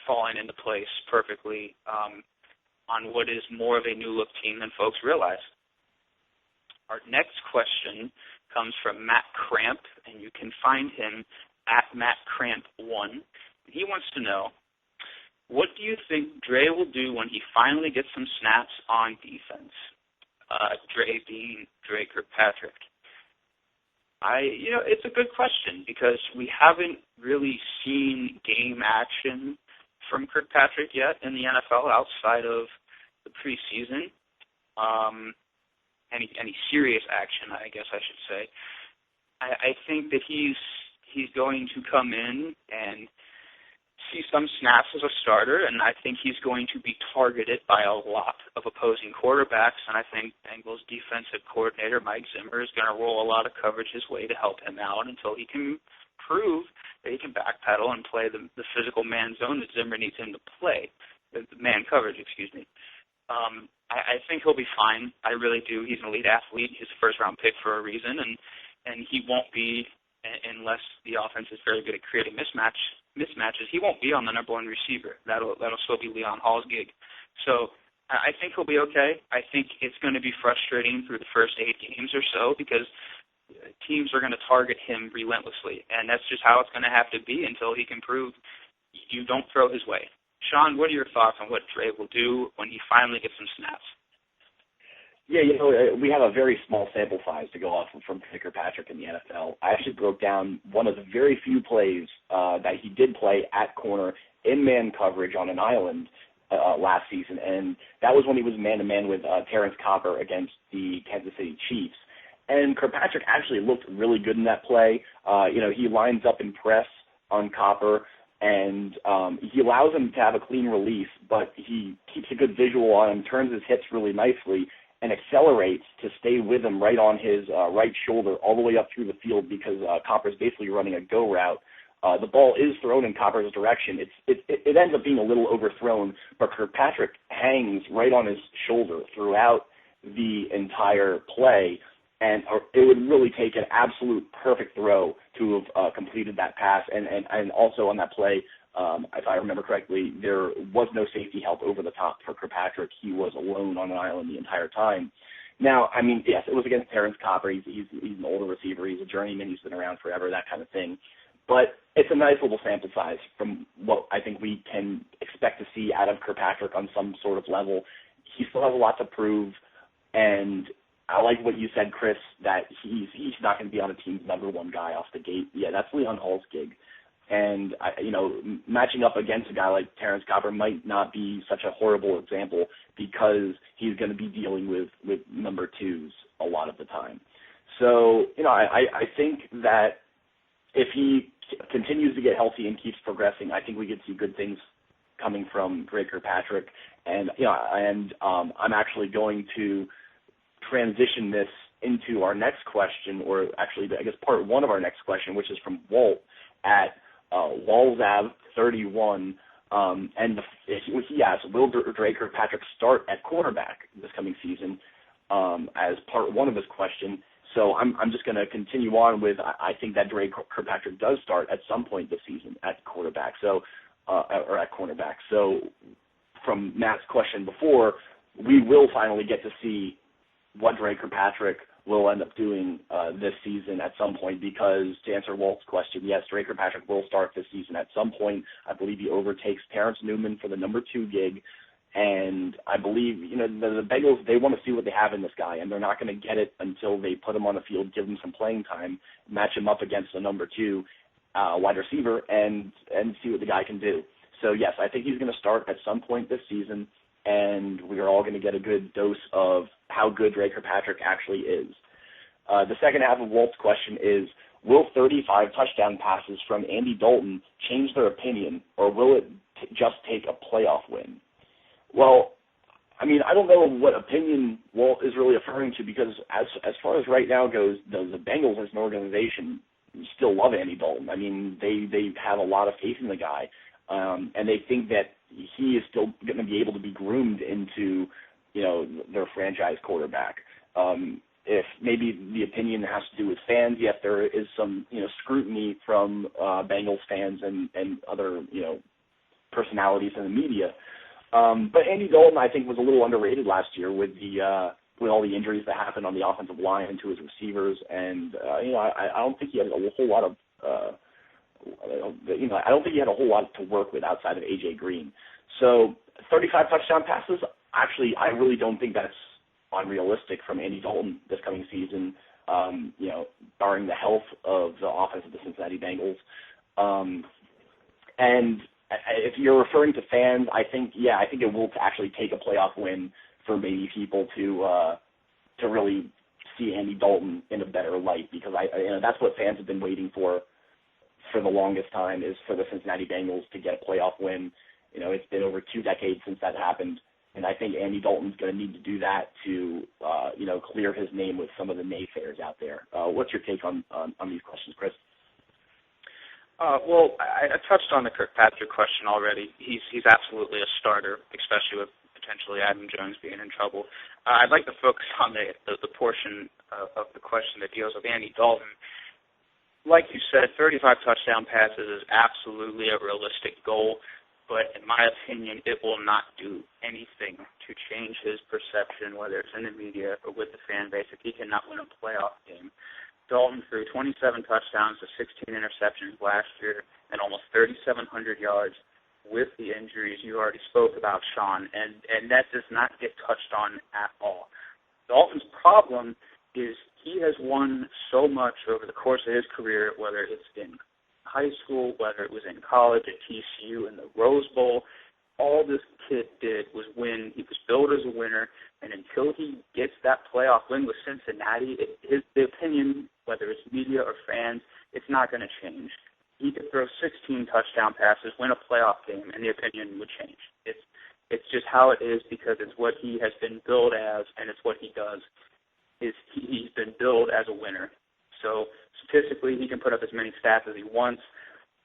falling into place perfectly on what is more of a new-look team than folks realize. Our next question comes from Matt Cramp, and you can find him at MattCramp1. He wants to know, what do you think Dre will do when he finally gets some snaps on defense? Dre being Dre Kirkpatrick. It's a good question because we haven't really seen game action from Kirkpatrick yet in the NFL outside of the preseason. Any serious action, I guess I should say. I think that he's going to come in and see some snaps as a starter, and I think he's going to be targeted by a lot of opposing quarterbacks, and I think Bengals defensive coordinator Mike Zimmer is going to roll a lot of coverage his way to help him out until he can prove that he can backpedal and play the physical man zone that Zimmer needs him to play, the man coverage, excuse me. I think he'll be fine. I really do. He's an elite athlete. He's a first-round pick for a reason, and he won't be, unless the offense is very good at creating mismatches, he won't be on the number one receiver. That'll still be Leon Hall's gig. So I think he'll be okay. I think it's going to be frustrating through the first 8 games or so because teams are going to target him relentlessly, and that's just how it's going to have to be until he can prove you don't throw his way. Sean, what are your thoughts on what Dre will do when he finally gets some snaps? Yeah, we have a very small sample size to go off from Kirkpatrick in the NFL. I actually broke down one of the very few plays that he did play at corner in man coverage on an island last season, and that was when he was man-to-man with Terrence Copper against the Kansas City Chiefs. And Kirkpatrick actually looked really good in that play. He lines up in press on Copper, and he allows him to have a clean release, but he keeps a good visual on him, turns his hips really nicely, and accelerates to stay with him right on his right shoulder all the way up through the field because Copper's basically running a go route. The ball is thrown in Copper's direction. It ends up being a little overthrown, but Kirkpatrick hangs right on his shoulder throughout the entire play, and it would really take an absolute perfect throw to have completed that pass. And also on that play, If I remember correctly, there was no safety help over the top for Kirkpatrick. He was alone on an island the entire time. Now, I mean, yes, it was against Terrence Copper. He's an older receiver. He's a journeyman. He's been around forever, that kind of thing. But it's a nice little sample size from what I think we can expect to see out of Kirkpatrick on some sort of level. He still has a lot to prove, and I like what you said, Chris, that he's not going to be on a team's number one guy off the gate. Yeah, that's Leon Hall's gig. And, matching up against a guy like Terrence Copper might not be such a horrible example because he's going to be dealing with number twos a lot of the time. So, I think that if he continues to get healthy and keeps progressing, I think we could see good things coming from Dre Kirkpatrick. And, I'm actually going to transition this into our next question, or actually, I guess, part one of our next question, which is from Walt at Walzav31, and he asks, will Dre Kirkpatrick start at quarterback this coming season, as part one of his question. So I'm just going to continue on with, I think that Dre Kirkpatrick does start at some point this season at quarterback, or at cornerback. So from Matt's question before, we will finally get to see what Dre Kirkpatrick will end up doing this season at some point, because to answer Walt's question, yes, Dre Kirkpatrick will start this season at some point. I believe he overtakes Terrence Newman for the number 2 gig, and I believe, the Bengals, they want to see what they have in this guy, and they're not going to get it until they put him on the field, give him some playing time, match him up against the number 2 wide receiver, and see what the guy can do. So, yes, I think he's going to start at some point this season, and we are all going to get a good dose of how good Dre Kirkpatrick actually is. The second half of Walt's question is, will 35 touchdown passes from Andy Dalton change their opinion, or will it just take a playoff win? Well, I mean, I don't know what opinion Walt is really referring to, because as far as right now goes, the Bengals as an organization still love Andy Dalton. I mean, they have a lot of faith in the guy, and they think that he is still going to be able to be groomed into, their franchise quarterback. If maybe the opinion has to do with fans, yes, there is some, scrutiny from Bengals fans and other, personalities in the media. But Andy Dalton, I think, was a little underrated last year with all the injuries that happened on the offensive line to his receivers, and I don't think he had a whole lot of I don't think he had a whole lot to work with outside of AJ Green. So 35 touchdown passes, actually, I really don't think that's unrealistic from Andy Dalton this coming season, barring the health of the offense of the Cincinnati Bengals. And if you're referring to fans, I think it will actually take a playoff win for maybe people to really see Andy Dalton in a better light, because that's what fans have been waiting for the longest time, is for the Cincinnati Bengals to get a playoff win. It's been over 2 decades since that happened, and I think Andy Dalton's going to need to do that to clear his name with some of the naysayers out there. What's your take on these questions, Chris? Well, I touched on the Kirkpatrick question already. He's absolutely a starter, especially with potentially Adam Jones being in trouble. I'd like to focus on the portion of the question that deals with Andy Dalton. Like you said, 35 touchdown passes is absolutely a realistic goal, but in my opinion, it will not do anything to change his perception, whether it's in the media or with the fan base, if he cannot win a playoff game. Dalton threw 27 touchdowns to 16 interceptions last year and almost 3,700 yards with the injuries you already spoke about, Sean, and that does not get touched on at all. Dalton's problem is he has won so much over the course of his career, whether it's in high school, whether it was in college, at TCU, in the Rose Bowl. All this kid did was win. He was billed as a winner, and until he gets that playoff win with Cincinnati, the opinion, whether it's media or fans, it's not going to change. He could throw 16 touchdown passes, win a playoff game, and the opinion would change. It's just how it is, because it's what he has been billed as, and it's what he does. He's been billed as a winner. So statistically, he can put up as many stats as he wants,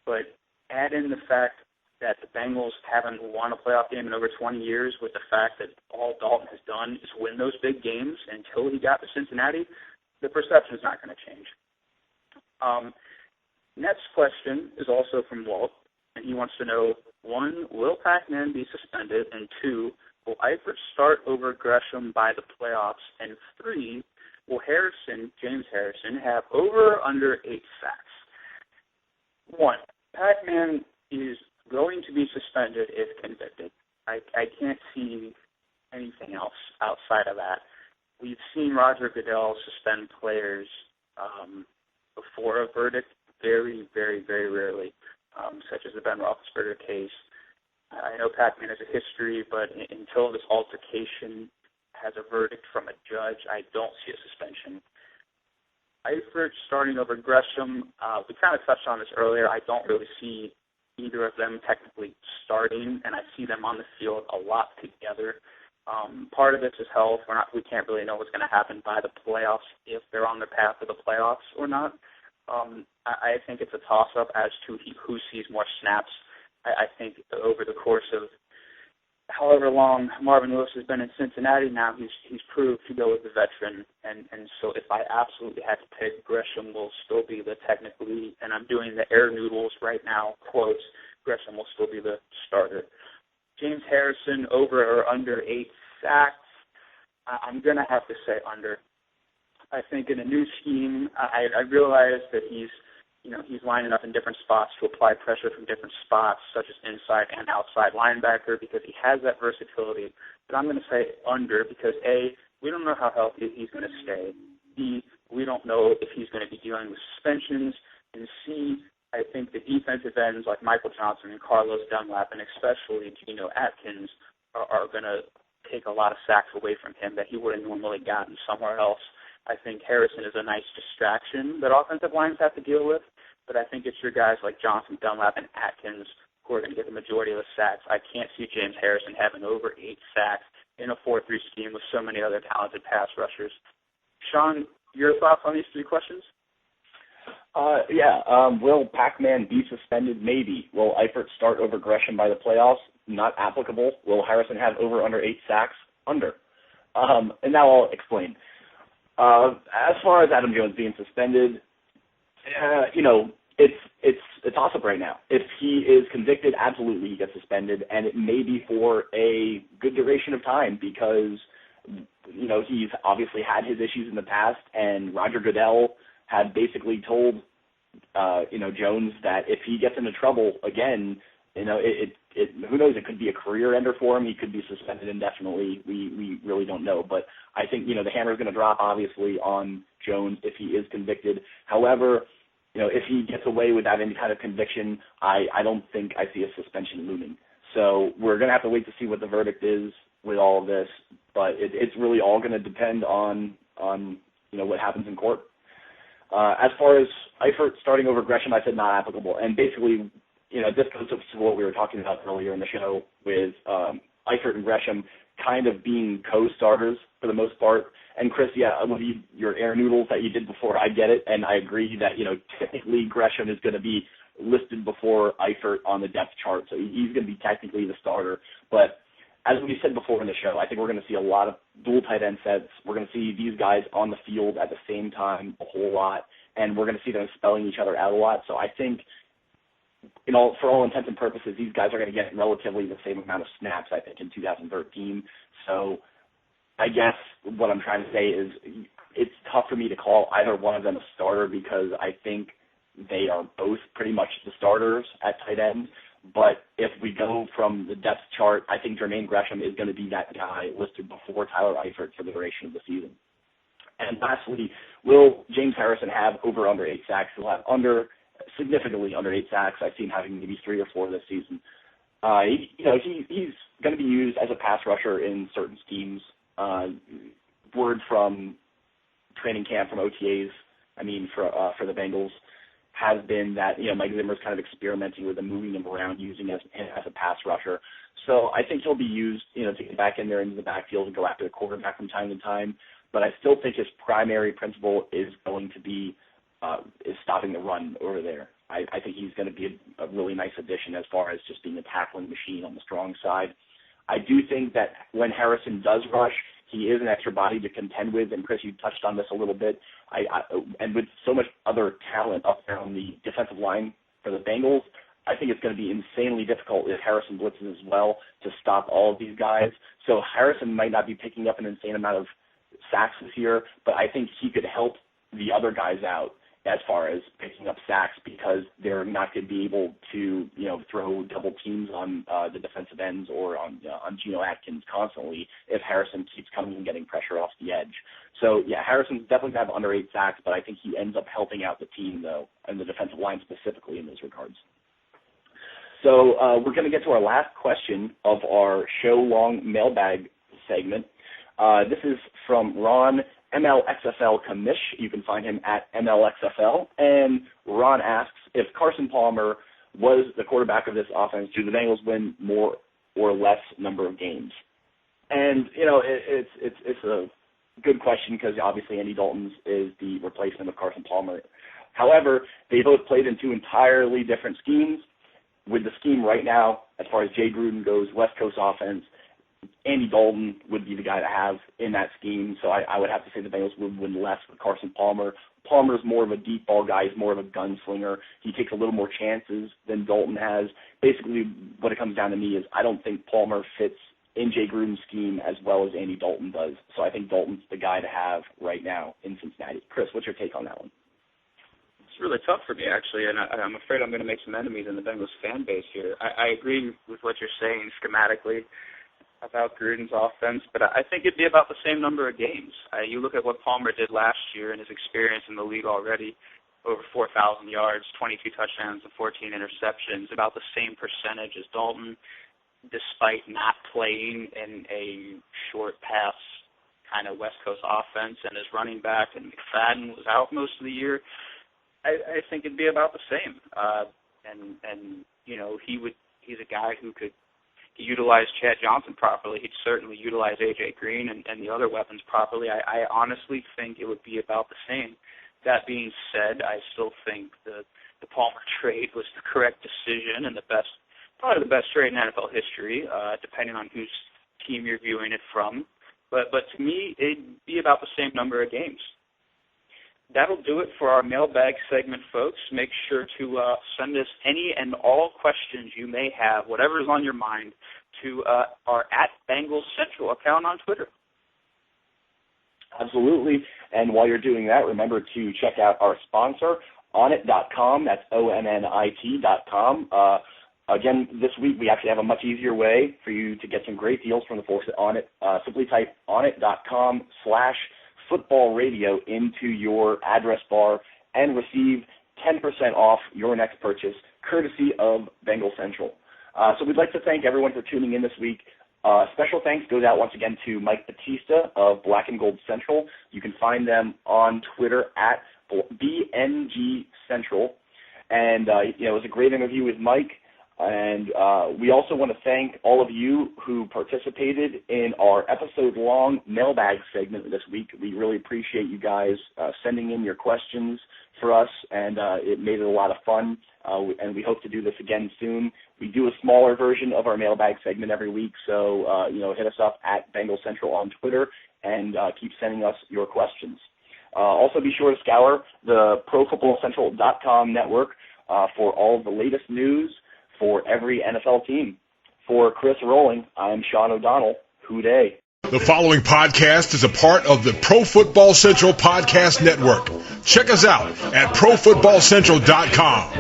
but add in the fact that the Bengals haven't won a playoff game in over 20 years, with the fact that all Dalton has done is win those big games until he got to Cincinnati, the perception is not going to change. Next question is also from Walt. and he wants to know, 1, will Pac-Man be suspended, and 2, will Eifert start over Gresham by the playoffs, and 3, will James Harrison, have over or under 8 sacks? 1, Pac-Man is going to be suspended if convicted. I can't see anything else outside of that. We've seen Roger Goodell suspend players before a verdict very, very, very rarely, such as the Ben Roethlisberger case. I know Pac-Man has a history, but until this altercation has a verdict from a judge, I don't see a suspension. Eifert starting over Gresham, we kind of touched on this earlier. I don't really see either of them technically starting, and I see them on the field a lot together. Part of this is health. We can't really know what's going to happen by the playoffs, if they're on the path to the playoffs or not. I think it's a toss-up as to who sees more snaps. I think over the course of however long Marvin Lewis has been in Cincinnati now, he's proved to go with the veteran. And so if I absolutely had to pick, Gresham will still be the technically, and I'm doing the air noodles right now, quotes, Gresham will still be the starter. James Harrison, over or under 8 sacks, I'm going to have to say under. I think in a new scheme, I realize that he's lining up in different spots to apply pressure from different spots, such as inside and outside linebacker, because he has that versatility. But I'm going to say under because, A, we don't know how healthy he's going to stay. B, we don't know if he's going to be dealing with suspensions. And C, I think the defensive ends like Michael Johnson and Carlos Dunlap, and especially Geno Atkins, are going to take a lot of sacks away from him that he would have normally gotten somewhere else. I think Harrison is a nice distraction that offensive lines have to deal with, but I think it's your guys like Johnson, Dunlap, and Atkins who are going to get the majority of the sacks. I can't see James Harrison having over 8 sacks in a 4-3 scheme with so many other talented pass rushers. Sean, your thoughts on these 3 questions? Will Pac-Man be suspended? Maybe. Will Eifert start over Gresham by the playoffs? Not applicable. Will Harrison have over under 8 sacks? Under. And now I'll explain. As far as Adam Jones being suspended, it's a toss-up right now. If he is convicted, absolutely he gets suspended, and it may be for a good duration of time because, he's obviously had his issues in the past, and Roger Goodell had basically told, Jones that if he gets into trouble again, who knows, it could be a career ender for him. He could be suspended indefinitely. We really don't know. But I think, the hammer is going to drop, obviously, on Jones if he is convicted. However, if he gets away without any kind of conviction, I don't think I see a suspension looming. So we're going to have to wait to see what the verdict is with all of this. But it's really all going to depend on what happens in court. As far as Eifert starting over Gresham, I said not applicable. And basically, this goes to what we were talking about earlier in the show with Eifert and Gresham kind of being co-starters for the most part. And Chris, your air noodles that you did before, I get it, and I agree that, technically Gresham is going to be listed before Eifert on the depth chart, so he's going to be technically the starter. But as we said before in the show, I think we're going to see a lot of dual tight end sets. We're going to see these guys on the field at the same time a whole lot, and we're going to see them spelling each other out a lot. So I think, for all intents and purposes, these guys are going to get relatively the same amount of snaps, I think, in 2013. So I guess what I'm trying to say is it's tough for me to call either one of them a starter because I think they are both pretty much the starters at tight end. But if we go from the depth chart, I think Jermaine Gresham is going to be that guy listed before Tyler Eifert for the duration of the season. And lastly, will James Harrison have over under 8 sacks? He'll have significantly under 8 sacks. I've seen having maybe 3 or 4 this season. He's going to be used as a pass rusher in certain schemes. Word from training camp, from OTAs, for the Bengals, has been that, Mike Zimmer's kind of experimenting with him, moving him around, using him as a pass rusher. So I think he'll be used, to get back in there into the backfield and go after the quarterback from time to time. But I still think his primary principle is going to be is stopping the run over there. I think he's going to be a really nice addition as far as just being a tackling machine on the strong side. I do think that when Harrison does rush, he is an extra body to contend with, and Chris, you touched on this a little bit. And with so much other talent up there on the defensive line for the Bengals, I think it's going to be insanely difficult if Harrison blitzes as well to stop all of these guys. So Harrison might not be picking up an insane amount of sacks this year, but I think he could help the other guys out as far as picking up sacks because they're not going to be able to, throw double teams on the defensive ends or on Geno Atkins constantly if Harrison keeps coming and getting pressure off the edge. So, yeah, Harrison's definitely going to have under 8 sacks, but I think he ends up helping out the team, though, and the defensive line specifically in those regards. So we're going to get to our last question of our show-long mailbag segment. This is from Ron, MLXFL Commish. You can find him at MLXFL. And Ron asks, if Carson Palmer was the quarterback of this offense, do the Bengals win more or less number of games? And, it's a good question because obviously Andy Dalton is the replacement of Carson Palmer. However, they both played in 2 entirely different schemes. With the scheme right now, as far as Jay Gruden goes, West Coast offense, Andy Dalton would be the guy to have in that scheme. So I would have to say the Bengals would win less with Carson Palmer. Palmer's more of a deep ball guy. He's more of a gunslinger. He takes a little more chances than Dalton has. Basically, what it comes down to me is I don't think Palmer fits in Jay Gruden's scheme as well as Andy Dalton does. So I think Dalton's the guy to have right now in Cincinnati. Chris, what's your take on that one? It's really tough for me, actually, and I'm afraid I'm going to make some enemies in the Bengals fan base here. I agree with what you're saying schematically about Gruden's offense, but I think it'd be about the same number of games. You look at what Palmer did last year and his experience in the league already, over 4,000 yards, 22 touchdowns, and 14 interceptions, about the same percentage as Dalton, despite not playing in a short pass kind of West Coast offense, and his running back and McFadden was out most of the year. I think it'd be about the same. He's a guy who could utilize Chad Johnson properly. He'd certainly utilize A.J. Green and the other weapons properly. I honestly think it would be about the same. That being said, I still think the Palmer trade was the correct decision and probably the best trade in NFL history, depending on whose team you're viewing it from. But to me, it'd be about the same number of games. That'll do it for our mailbag segment, folks. Make sure to send us any and all questions you may have, whatever is on your mind, to our @BengalsCentral account on Twitter. Absolutely. And while you're doing that, remember to check out our sponsor, Onnit.com. That's ONNIT.com. Again, this week we actually have a much easier way for you to get some great deals from the folks at Onnit. Simply type Onnit.com/Football Radio into your address bar and receive 10% off your next purchase, courtesy of Bengal Central. So we'd like to thank everyone for tuning in this week. Special thanks goes out once again to Mike Batista of Black and Gold Central. You can find them on Twitter at BNGCentral. And, it was a great interview with Mike. And we also want to thank all of you who participated in our episode-long mailbag segment this week. We really appreciate you guys sending in your questions for us, and it made it a lot of fun, and we hope to do this again soon. We do a smaller version of our mailbag segment every week, so hit us up at Bengal Central on Twitter and keep sending us your questions. Also be sure to scour the ProFootballCentral.com network for all of the latest news for every NFL team. For Chris Rowling, I'm Sean O'Donnell. Hooday. The following podcast is a part of the Pro Football Central Podcast Network. Check us out at ProFootballCentral.com.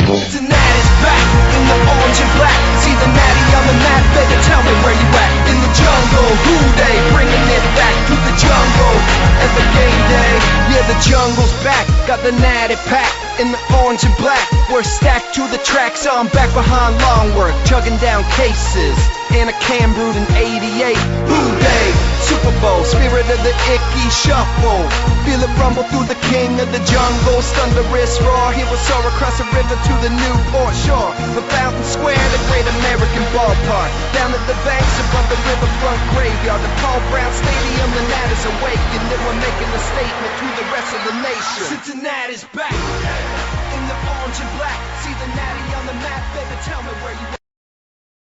Cincinnati's back in the orange and black. See the natty on the map, better tell me where you at. In the jungle, Hooday, bringing it back to the jungle. Every game day, yeah, the jungle's back. Got the natty pack in the orange and black. We're stacked to the track, so I'm back behind long work, chugging down cases in a can brewed in '88. Hooday, Super Bowl, spirit of the icky shuffle. Feel it rumble through the king of the jungle. Thunderous roar, he will soar across the river to the Newport shore. The Fountain Square, the great American ballpark. Down at the banks above the riverfront graveyard. The Paul Brown Stadium, the Nat is awakened. And we're making a statement to the rest of the nation. Cincinnati's back in the orange and black. See the natty on the map, baby, tell me where you